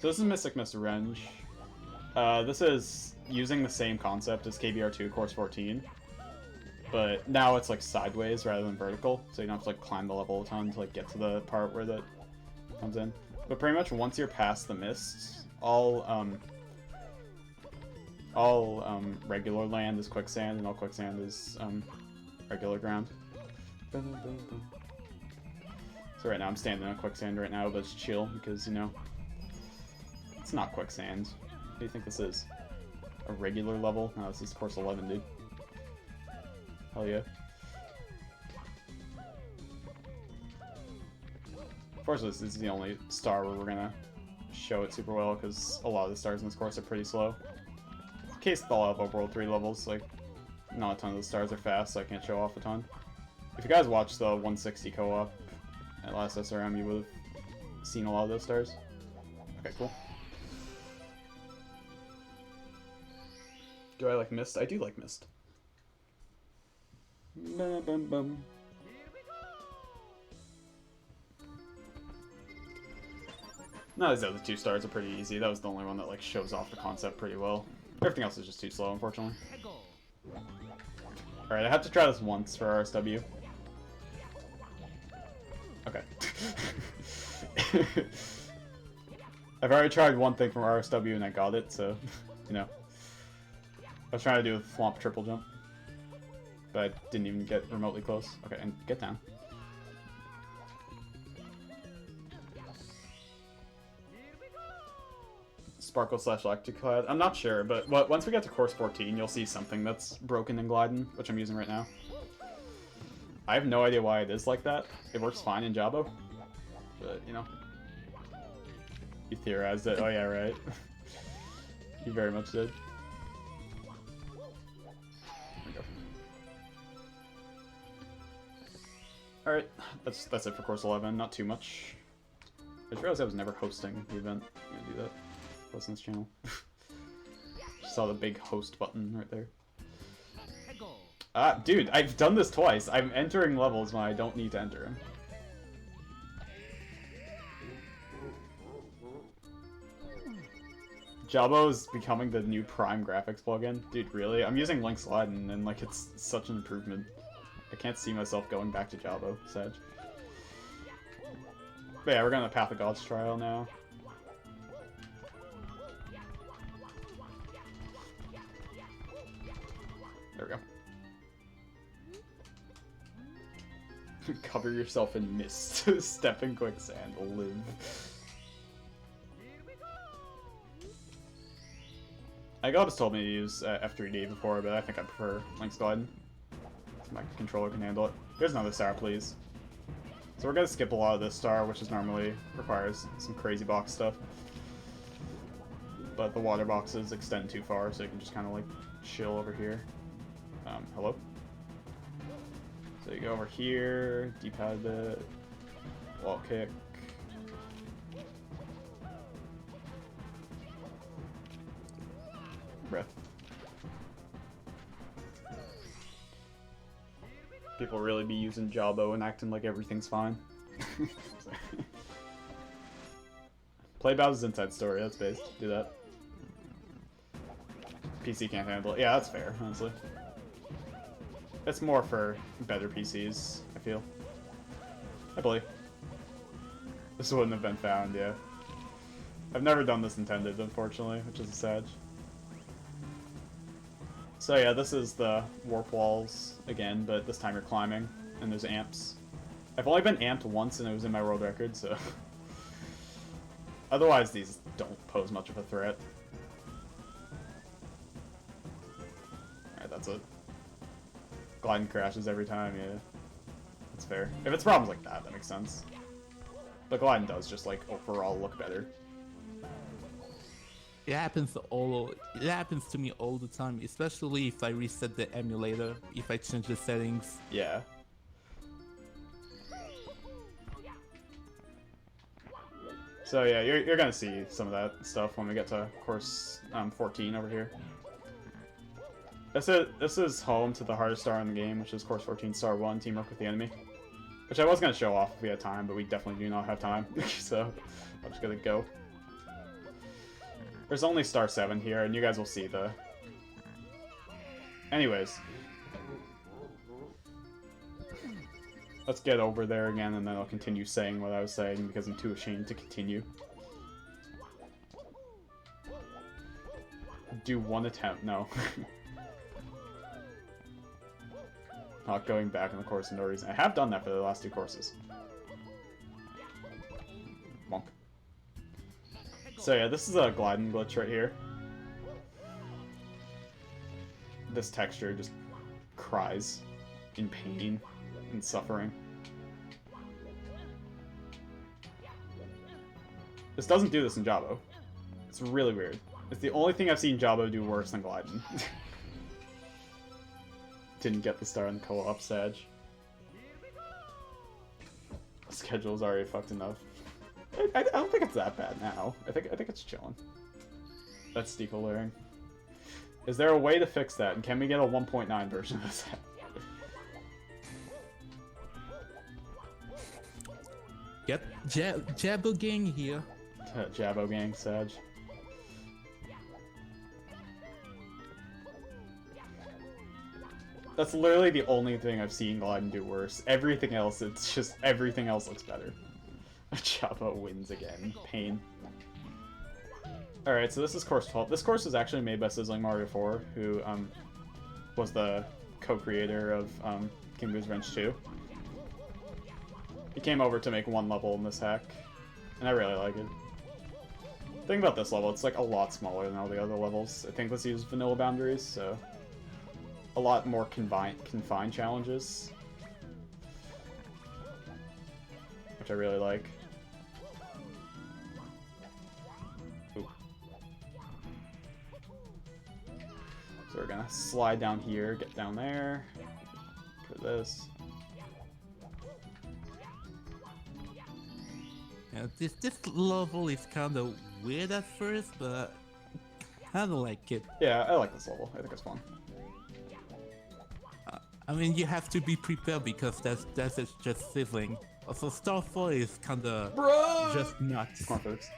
So this is Mystic Mist Revenge. This is using the same concept as KBR2 Course 14. But now it's like sideways rather than vertical, so you don't have to like climb the level a ton to like get to the part where that comes in. But pretty much once you're past the mist, all regular land is quicksand, and all quicksand is regular ground. So right now I'm standing on quicksand right now, but it's chill because, you know, it's not quicksand. What do you think this is? A regular level? No, this is course 11, dude. Hell yeah. Unfortunately, this is the only star where we're gonna show it super well, because a lot of the stars in this course are pretty slow. In case with all of Overworld 3 levels, like, not a ton of the stars are fast, so I can't show off a ton. If you guys watched the 160 co-op at last SRM, you would have seen a lot of those stars. Okay, cool. Do I like Mist? I do like Mist. Bum, bum, bum. No, these other 2 stars are pretty easy. That was the only one that like shows off the concept pretty well. Everything else is just too slow, unfortunately. Alright, I have to try this once for RSW. Okay. I've already tried one thing from RSW and I got it, so, you know. I was trying to do a Thwomp triple jump, but I didn't even get remotely close. Okay, and get down. Sparkle / Lactic Cloud. I'm not sure, but once we get to course 14, you'll see something that's broken and gliding, which I'm using right now. I have no idea why it is like that. It works fine in Jabo, but you know, you theorized it. Oh yeah, right. You very much did. Alright, that's it for course 11, not too much. I just realized I was never hosting the event. I'm gonna do that. Post on this channel. Just saw the big host button right there. Dude, I've done this twice. I'm entering levels when I don't need to enter them. Jabo is becoming the new Prime graphics plugin. Dude, really? I'm using Link Sliding and like it's such an improvement. I can't see myself going back to Jabo, Sag. But yeah, we're going to Path of Gods trial now. There we go. Cover yourself in mist. Step in quicksand. Live. God's told me to use F3D before, but I think I prefer Link's Gliding. My controller can handle it. There's another star, please. So we're gonna skip a lot of this star, which is normally requires some crazy box stuff. But the water boxes extend too far, so you can just kind of like chill over here. Hello? So you go over here, D-pad a bit, wall kick. Breath. People really be using Jawbo and acting like everything's fine. Play Bowser's Inside Story, that's based. Do that. PC can't handle it. Yeah, that's fair, honestly. It's more for better PCs, I feel. I believe. This wouldn't have been found, yeah. I've never done this intended, unfortunately, which is a sad. So yeah, this is the warp walls again, but this time you're climbing, and there's amps. I've only been amped once, and it was in my world record, so... Otherwise, these don't pose much of a threat. Alright, that's it. Gliding crashes every time, yeah. That's fair. If it's problems like that, that makes sense. But gliding does just, like, overall look better. It happens to me all the time, especially if I reset the emulator, if I change the settings. Yeah. So yeah, you're gonna see some of that stuff when we get to course 14 over here. This is home to the hardest star in the game, which is course 14, star 1, teamwork with the enemy. Which I was gonna show off if we had time, but we definitely do not have time, so I'm just gonna go. There's only star 7 here, and you guys will see the... Anyways. Let's get over there again, and then I'll continue saying what I was saying, because I'm too ashamed to continue. Do one attempt, no. Not going back in the course for no reason. I have done that for the last 2 courses. Bonk. So yeah, this is a gliding glitch right here. This texture just cries in pain and suffering. This doesn't do this in Jawbo. It's really weird. It's the only thing I've seen Jawbo do worse than gliding. Didn't get the star in the co-op, Sag. Schedule's already fucked enough. I don't think it's that bad now. I think it's chilling. That's decoloring. Is there a way to fix that? And can we get a 1.9 version of this? Yep, Jabbo gang here. Jabbo gang, Sag. That's literally the only thing I've seen Glidden do worse. Everything else, it's just, everything else looks better. Jabbo wins again. Pain. Alright, so this is course 12. This course was actually made by Sizzling Mario 4, who was the co-creator of King Boo's Revenge 2. He came over to make one level in this hack, and I really like it. The thing about this level, it's like a lot smaller than all the other levels. I think let's use vanilla boundaries, so a lot more confined challenges, which I really like. Ooh. So we're gonna slide down here, get down there, for this. Yeah, this level is kind of weird at first, but kind of like it. Yeah, I like this level. I think it's fun. I mean, you have to be prepared because that's just sizzling. Also, Star 4 is kind of just nuts. Come on, folks.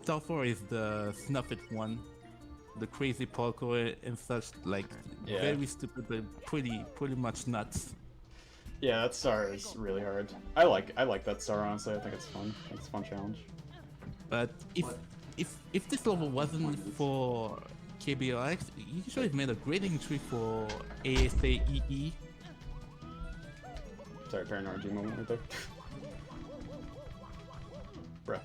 Star 4 is the snuffed one, the crazy parkour and such, like very stupid, but pretty much nuts. Yeah, that star is really hard. I like that star, honestly. I think it's fun. I think it's a fun challenge. But if this level wasn't for KBLX, you should have made a great entry for ASAEE. Sorry, turn RG moment right there. Bruh.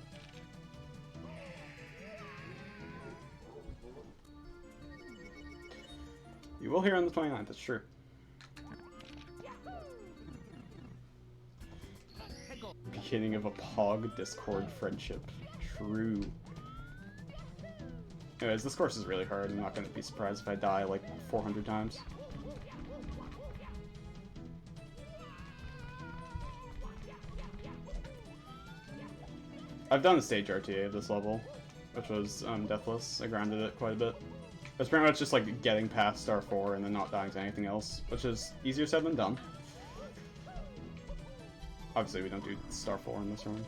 You will hear on the 29th, that's true. Beginning of a Pog Discord friendship. True. Anyways, this course is really hard. I'm not going to be surprised if I die like 400 times. I've done a stage RTA of this level, which was Deathless. I grinded it quite a bit. It's pretty much just like getting past Star 4 and then not dying to anything else, which is easier said than done. Obviously, we don't do Star 4 in this run.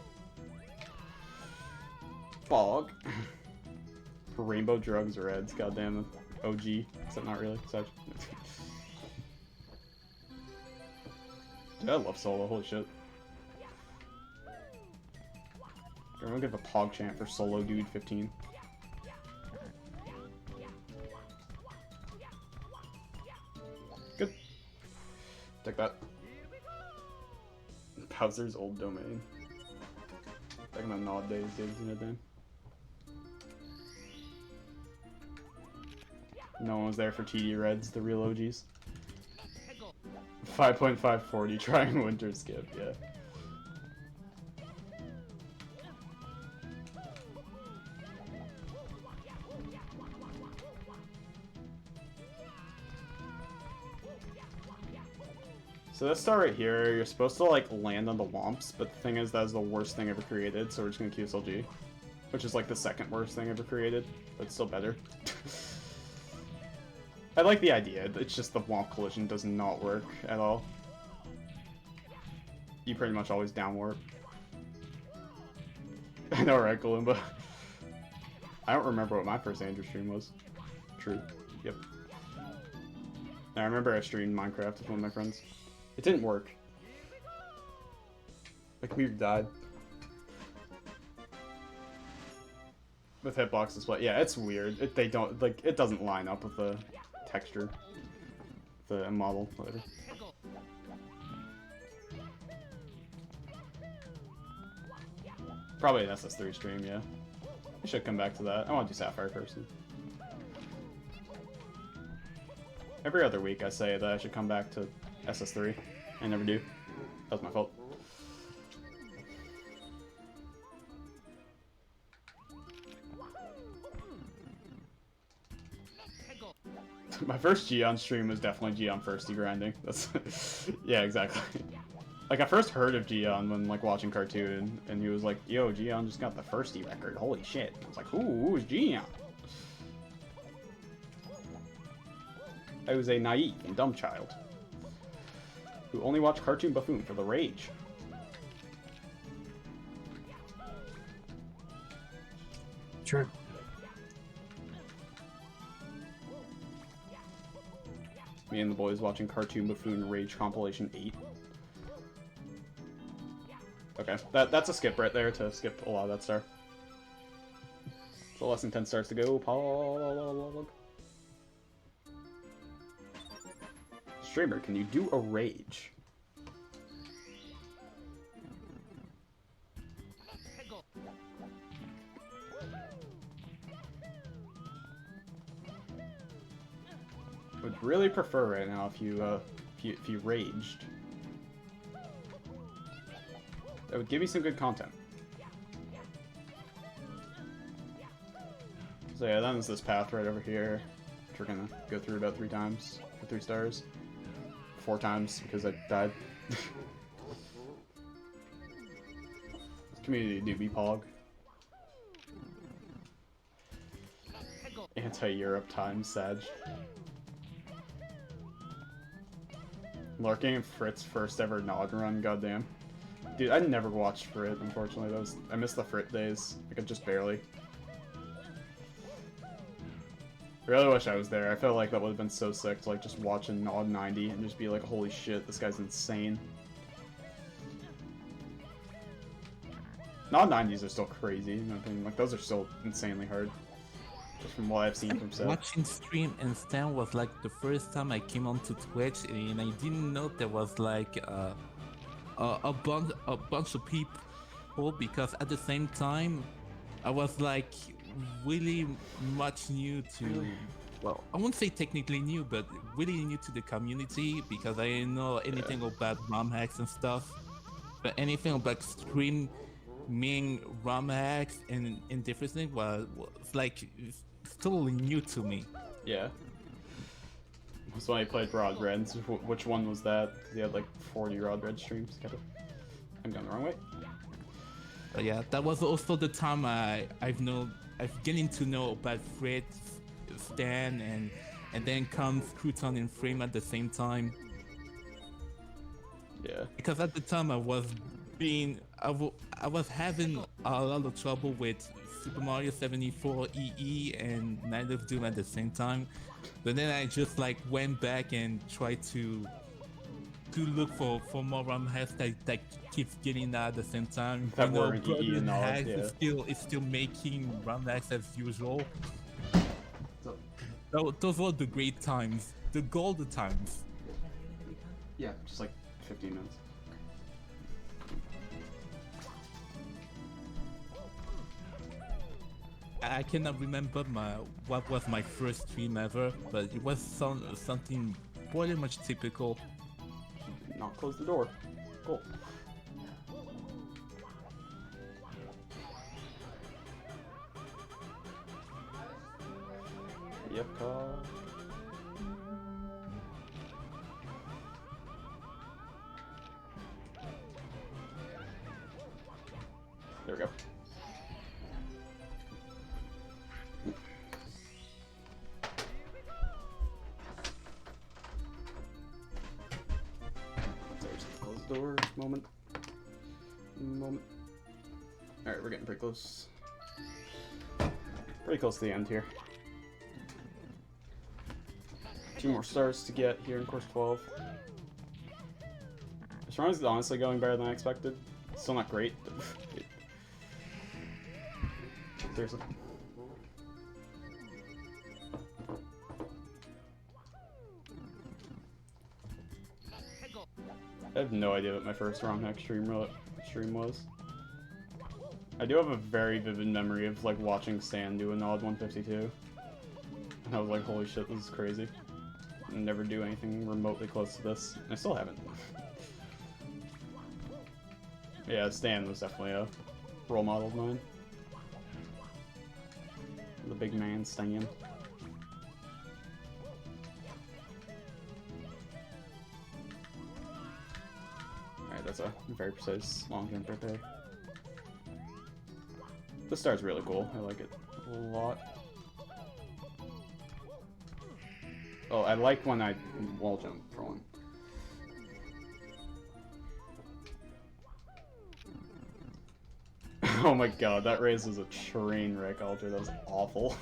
Fog. Rainbow Drugs Reds, goddamn OG. Except not really, such. Dude, I love Solo, holy shit. I'm gonna give a Pog chant for Solo Dude 15. Good. Take that. Bowser's old domain. Back in the Nod days, isn't it, then? No one was there for TD Reds, the real OGs. 5.540, trying Winter Skip, yeah. So this star right here, you're supposed to like land on the Womps, but the thing is that's the worst thing ever created, so we're just gonna QSLG. Which is like the second worst thing ever created, but it's still better. I like the idea, it's just the Womp collision does not work at all. You pretty much always down warp. I know, right, Galumba? I don't remember what my first Andrew stream was. True. Yep. I remember I streamed Minecraft with one of my friends. It didn't work. The computer died. With hitbox display. Yeah, it's weird. They don't, like, it doesn't line up with the texture. The model, whatever. Probably an SS3 stream, yeah. I should come back to that. I want to do Sapphire first. Every other week I say that I should come back to SS3. I never do. That was my fault. My first Gion stream was definitely Gion firsty grinding. That's yeah, exactly. Like I first heard of Gion when like watching cartoon, and he was like, "Yo, Gion just got the firsty record. Holy shit!" I was like, who's Gion?" I was a naive and dumb child who only watched Cartoon Buffoon for the rage. True. Me and the boys watching Cartoon Buffoon Rage Compilation 8. Okay, that's a skip right there to skip a lot of that star. So less than 10 stars to go. Pog. Streamer, can you do a rage? Would really prefer right now if you raged. That would give me some good content. So yeah, then there's this path right over here, which we're gonna go through about 3 times for 3 stars. 4 times because I died. Community doobie pog. Anti-Europe time, Sag. Lurking in Frit's first ever Nod run, goddamn. Dude, I never watched Frit, unfortunately. I missed the Frit days. Like, just barely. I really wish I was there. I felt like that would have been so sick to like just watch a Nod 90 and just be like, holy shit, this guy's insane. Nod 90s are still crazy, in my opinion. Like, those are still insanely hard. Just from what I've seen from Seth. Watching stream and Stan was like the first time I came onto Twitch, and I didn't know there was like a bunch of people, because at the same time I was like really much new to, well, I won't say technically new, but really new to the community, because I didn't know anything about ROM hacks and stuff, but anything about streaming ROM hacks and different things was like it's totally new to me. Yeah. That's when I played Rod Red. Which one was that? He had like 40 Rod Red streams. I'm going the wrong way. But yeah, that was also the time I've getting to know about Fred, Stan, and then comes Crouton and Frame at the same time. Yeah. Because at the time I was having a lot of trouble with Super Mario 74 EE and Night of Doom at the same time. But then I just like went back and tried to look for more ROM hacks that keeps getting that at the same time. That were in EE and all, hacks yeah. is still making ROM hacks as usual. Those were the great times, the golden times. Yeah, just like 15 minutes. I cannot remember what was my first stream ever, but it was something pretty much typical. Not close the door. Cool. Yep, call. There we go. Door moment. Alright, we're getting pretty close. Pretty close to the end here. 2 more stars to get here in course 12. This run is honestly going better than I expected. Still not great, but seriously. I have no idea what my first ROM hack stream was. I do have a very vivid memory of like watching Stan do an odd 152. And I was like, holy shit, this is crazy. I never do anything remotely close to this. And I still haven't. Yeah, Stan was definitely a role model of mine. The big man Stan. That's a very precise long jump right there. This star's really cool. I like it a lot. Oh, I like when I wall jump for one. Oh my god, that raise was a train wreck, Alter. That was awful.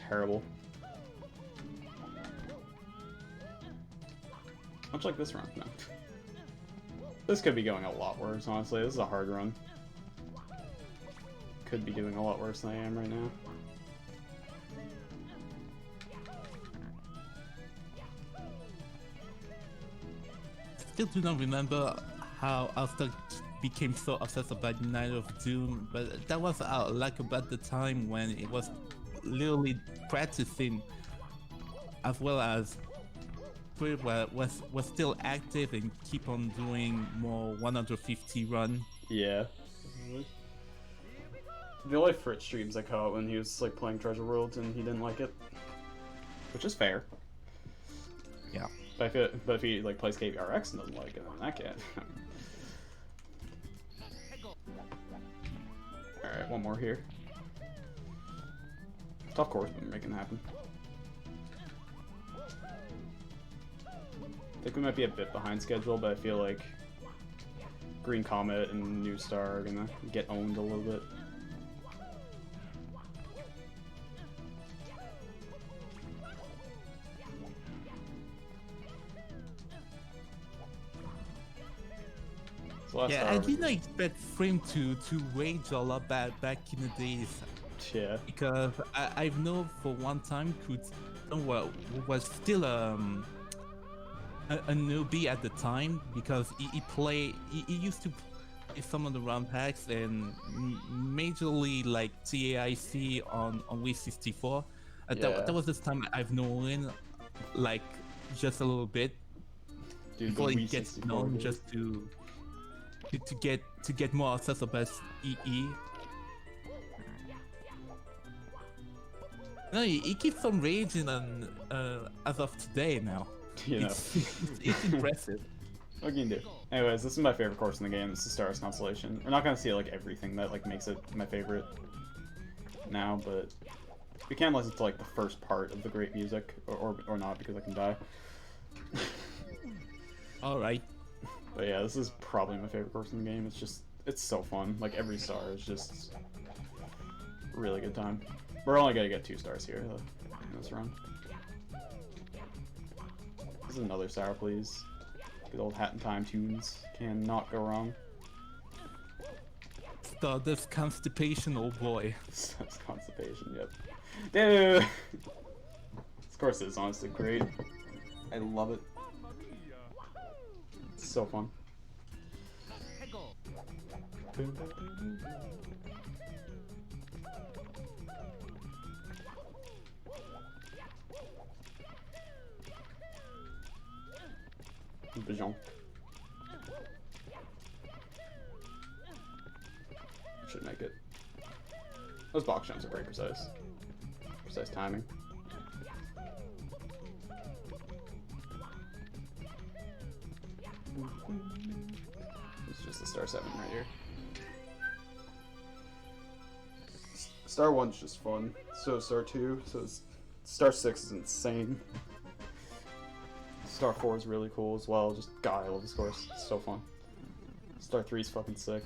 Terrible. Much like this run, no. This could be going a lot worse, honestly. This is a hard run. Could be doing a lot worse than I am right now. Still do not remember how Alster became so obsessed about Night of Doom, but that was like about the time when it was literally practicing as well as was still active and keep on doing more 150 run. Yeah. The only Fritz streams I caught when he was like playing Treasure World and he didn't like it, which is fair. Yeah. But if he like plays KVRX and doesn't like it, then I can't. All right, one more here. Tough course, but we're making it happen. I think we might be a bit behind schedule, but I feel like Green Comet and New Star are gonna get owned a little bit. So yeah, I didn't expect Frame to rage a lot back in the days. Yeah. Because I've known for one time Crouton was still a newbie at the time because he used to play some of the ROM packs and majorly like TAIC on WSRM2021. That was this time I've known him like just a little bit. Dude, before he gets known just to to get more accessible as EE. No, he keeps on raging on as of today now. You know. It's impressive. What can you do? Anyways, this is my favorite course in the game. It's the Stars Constellation. We're not gonna see like everything that like makes it my favorite now, but we can listen to like the first part of the great music, or not because I can die. All right. But yeah, this is probably my favorite course in the game. It's so fun. Like every star is just really good time. We're only gonna get 2 stars here though, in this run. This is another Sour Please. Good old Hat in Time tunes. Cannot go wrong. Stardust Constipation, oh boy. That's Constipation, yep. Dude! This course is honestly great. I love it. It's so fun. Bajon. Should make it. Those box jumps are very precise. Precise timing. It's just the star 7 right here. Star 1's just fun. So is star 2. So is star 6 is insane. Star 4 is really cool as well. Just God, I love this course. It's so fun. Star 3 is fucking sick.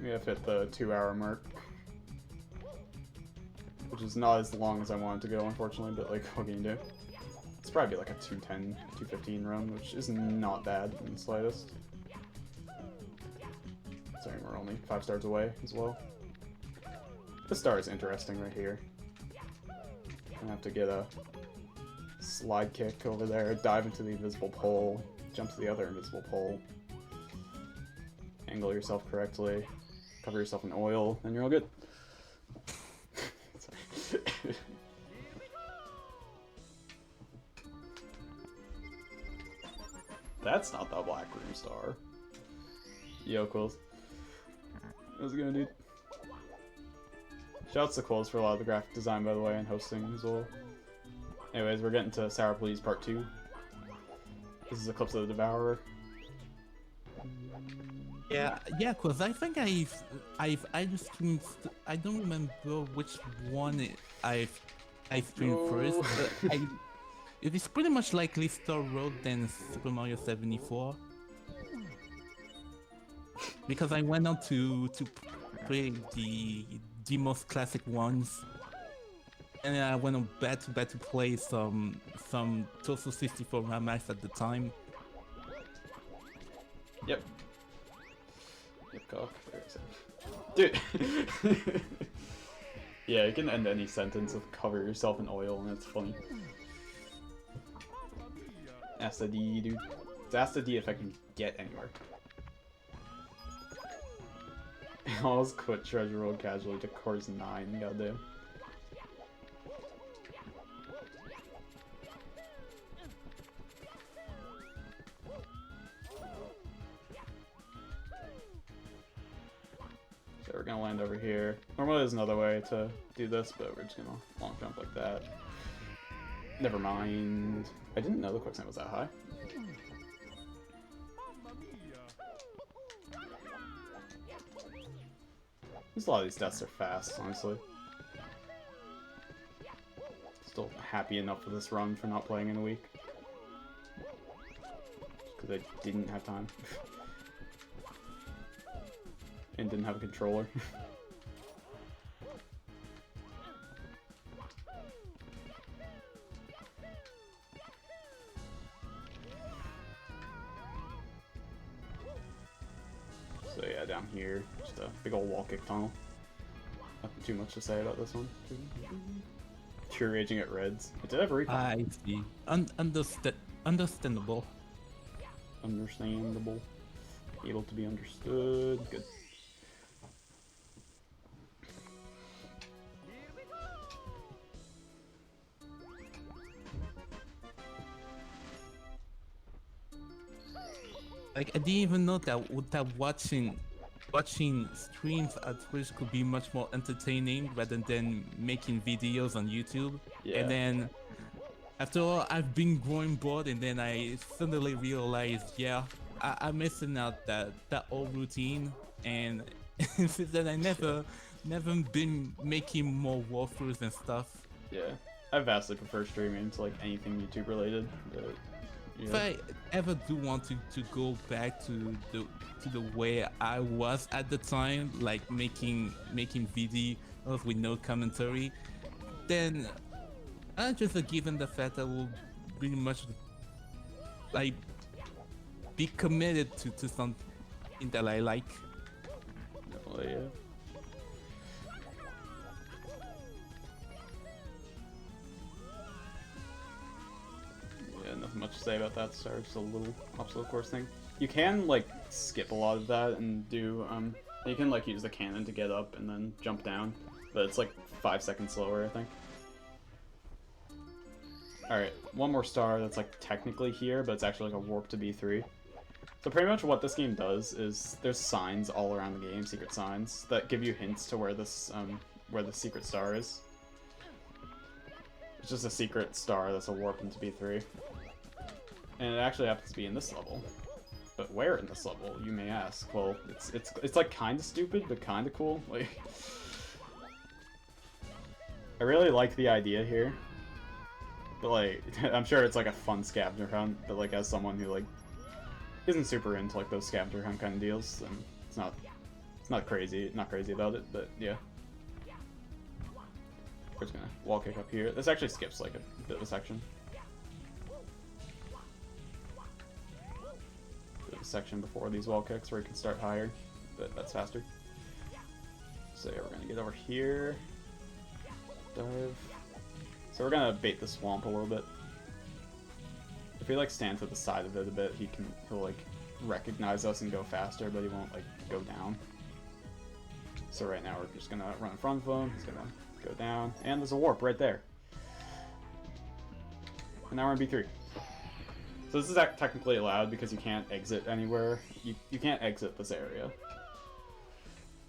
We have hit the 2-hour mark, which is not as long as I wanted to go, unfortunately, but like, what can you do? It's probably like a 2:10, 2:15 run, which is not bad in the slightest. Sorry, we're only 5 stars away as well. This star is interesting right here. I have to get a slide kick over there, dive into the invisible pole, jump to the other invisible pole, angle yourself correctly, cover yourself in oil, and you're all good. That's not the Black Room star. Yo, Quills. How's it going, dude? Shouts to Quills for a lot of the graphic design, by the way, and hosting as well. Anyways, we're getting to Sour Please Part 2. This is Eclipse of the Devourer. Yeah, cause I think I just streamed. I don't remember which one I streamed first, but it is pretty much like Star Road than Super Mario 74. Because I went on to play the most classic ones, and I went on back to play some Total 64 Ramax at the time. Yep. Yep, cock. Dude! Yeah, you can end any sentence with cover yourself in oil, and it's funny. Ask the D, dude. It's ask the D if I can get anywhere. I almost quit Treasure Road casually to course 9, goddamn. So we're gonna land over here. Normally there's another way to do this, but we're just gonna long jump like that. Never mind. I didn't know the quicksand was that high. A lot of these deaths are fast, honestly. Still happy enough with this run for not playing in a week. Because I didn't have time. And didn't have a controller. So yeah, down here, just a big old wall kick tunnel. Nothing too much to say about this one. True raging at reds. It did have recon. I see. Understandable. Understandable. Able to be understood. Good. Like I didn't even know that watching streams at Twitch could be much more entertaining rather than making videos on YouTube. Yeah. And then after all, I've been growing bored, and then I suddenly realized, yeah, I'm missing out that old routine, and since then I never been making more walkthroughs and stuff. Yeah. I vastly prefer streaming to like anything YouTube related. But, yeah. If I ever do want to go back to the way I was at the time, like making videos with no commentary, then just given the fact that we'll pretty much like be committed to something that I like. Definitely, yeah. Yeah, nothing much to say about that. Sorry, just a little obstacle course thing. You can like skip a lot of that and do you can like use the cannon to get up and then jump down, but it's like 5 seconds slower, I think. Alright, one more star that's like technically here, but it's actually like a warp to B3. So pretty much what this game does is there's signs all around the game, secret signs, that give you hints to where this where the secret star is. It's just a secret star that's a warp into B3. And it actually happens to be in this level. But where in this level, you may ask? Well, it's like kind of stupid, but kind of cool. Like, I really like the idea here. But like, I'm sure it's like a fun scavenger hunt, but like as someone who like isn't super into like those scavenger hunt kind of deals, then it's not crazy about it, but yeah. We're just gonna wall kick up here. This actually skips like a bit of a section. Bit of a section before these wall kicks where you can start higher, but that's faster. So yeah, we're gonna get over here. Dive. So we're gonna bait the swamp a little bit. If we like stand to the side of it a bit, he'll like recognize us and go faster, but he won't like go down. So right now we're just gonna run in front of him. He's gonna go down, and there's a warp right there. And now we're in B3. So this is technically allowed because you can't exit anywhere. You can't exit this area.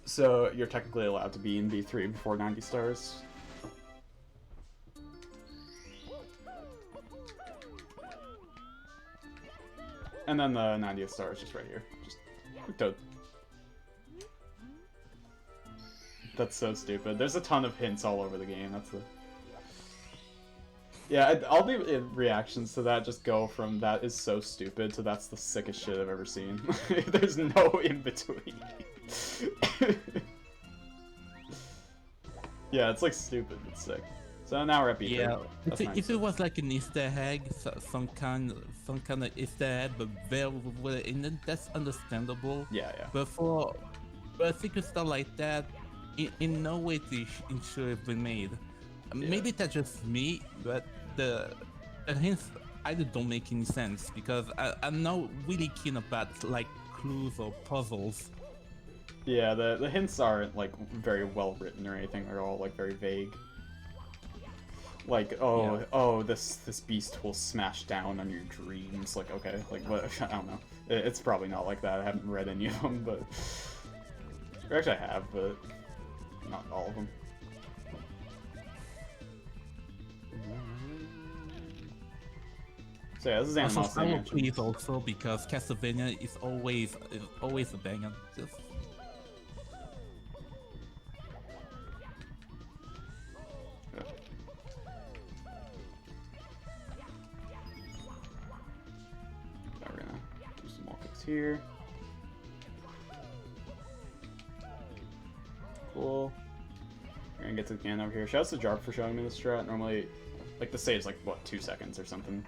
So you're technically allowed to be in B3 before 90 stars. And then the 90th star is just right here. Just quick toad. That's so stupid. There's a ton of hints all over the game. That's the... Yeah, all the reactions to that just go from that is so stupid to that's the sickest shit I've ever seen. There's no in between. Yeah, it's like stupid but sick. So now we're at B3. Yeah, if it nice. was like an Easter egg, some kind of Easter egg, but very well in it, that's understandable. Yeah, yeah. But for a secret star like that, in no way to ensure it's been made. Yeah. Maybe that's just me, but the hints either don't make any sense because I'm not really keen about like clues or puzzles. Yeah, the hints aren't like very well written or anything. They're all like very vague. Like, oh, Yeah. oh, this beast will smash down on your dreams. Like, okay, like what? I don't know. It's probably not like that. I haven't read any of them, but or actually I have, but not all of them. So yeah, this is Also, Animosity I will Mansion. please also because Castlevania is always a banger. Just Now we're gonna do some wall kicks here. Cool. We're gonna get to the end over here. Shouts to Jarp for showing me this strat. Normally, like the save's like what, 2 seconds or something.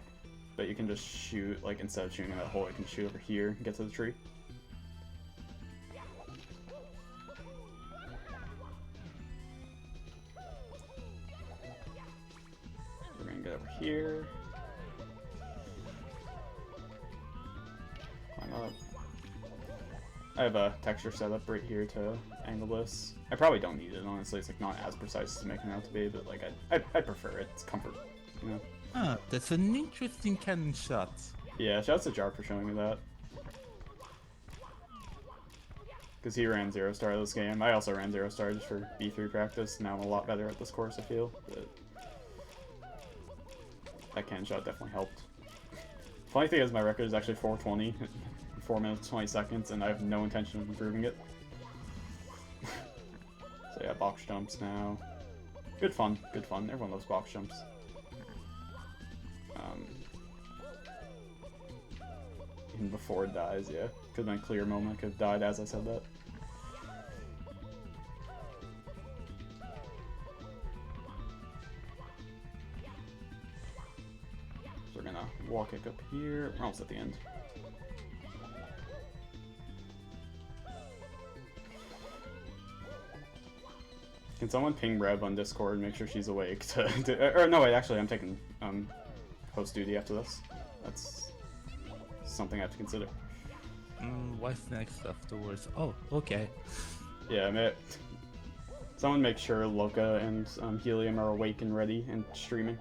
But you can just shoot, like instead of shooting at that hole, you can shoot over here and get to the tree. here. Climb up. I have a texture setup right here to angle this. I probably don't need it, honestly. It's like not as precise as making it out to be, but like I prefer it. It's comfort, you know. Ah, that's an interesting cannon shot. Yeah, shouts to Jark for showing me that. Because he ran 0-star this game. I also ran 0-star just for B3 practice. Now I'm a lot better at this course, I feel. But that cannon shot definitely helped. Funny thing is, my record is actually 420, 4 minutes 20 seconds, and I have no intention of improving it. So yeah, box jumps now. Good fun, good fun. Everyone loves box jumps. Even before it dies, yeah. Could have been a clear moment, could have died as I said that. So we're gonna wall kick up here. We're almost at the end. Can someone ping Rev on Discord and make sure she's awake or no, wait, actually I'm taking host duty after this. That's something I have to consider. What's next afterwards? Oh, okay. Yeah, someone make sure Loka and Helium are awake and ready and streaming.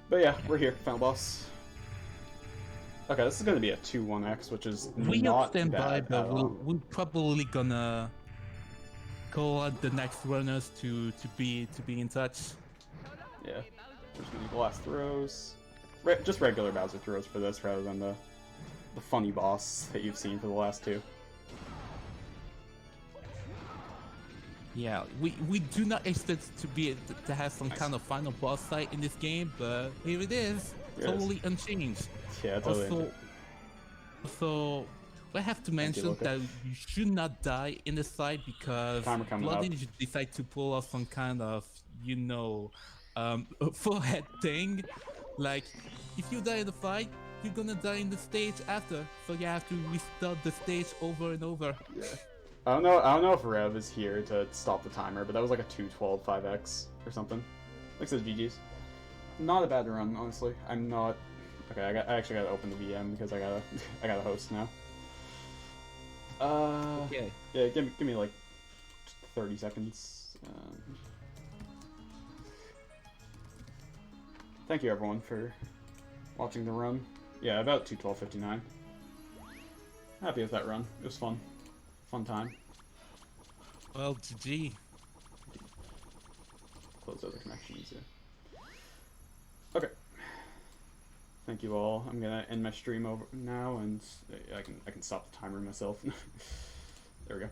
But yeah, we're here, final boss. Okay, this is gonna be a 2-1x, which is We not stand by, bad but at all. we're probably gonna call out the next runners to be in touch. Yeah, we're just gonna do blast throws. Just regular Bowser throws for this, rather than the funny boss that you've seen for the last two. Yeah, we do not expect to have some kind of final boss fight in this game, but here it is, totally unchanged. Yeah, totally. Also, I have to mention that you should not die in this fight because Bloody decide to pull off some kind of, you know, forehead thing. Like, if you die in the fight, you're gonna die in the stage after, so you have to restart the stage over and over. Yeah. I don't know if Rev is here to stop the timer, but that was like a 2:12 5x or something. Like says GG's. Not a bad run, honestly. I'm not. Okay, I actually gotta open the VM because I gotta host now. Okay. Yeah, give me like 30 seconds. Thank you everyone for watching the run. Yeah, about 2:12:59. Happy with that run. It was fun. Fun time. Well, GG. Close other connections, yeah. Okay. Thank you all. I'm gonna end my stream over now, and I can stop the timer myself. There we go.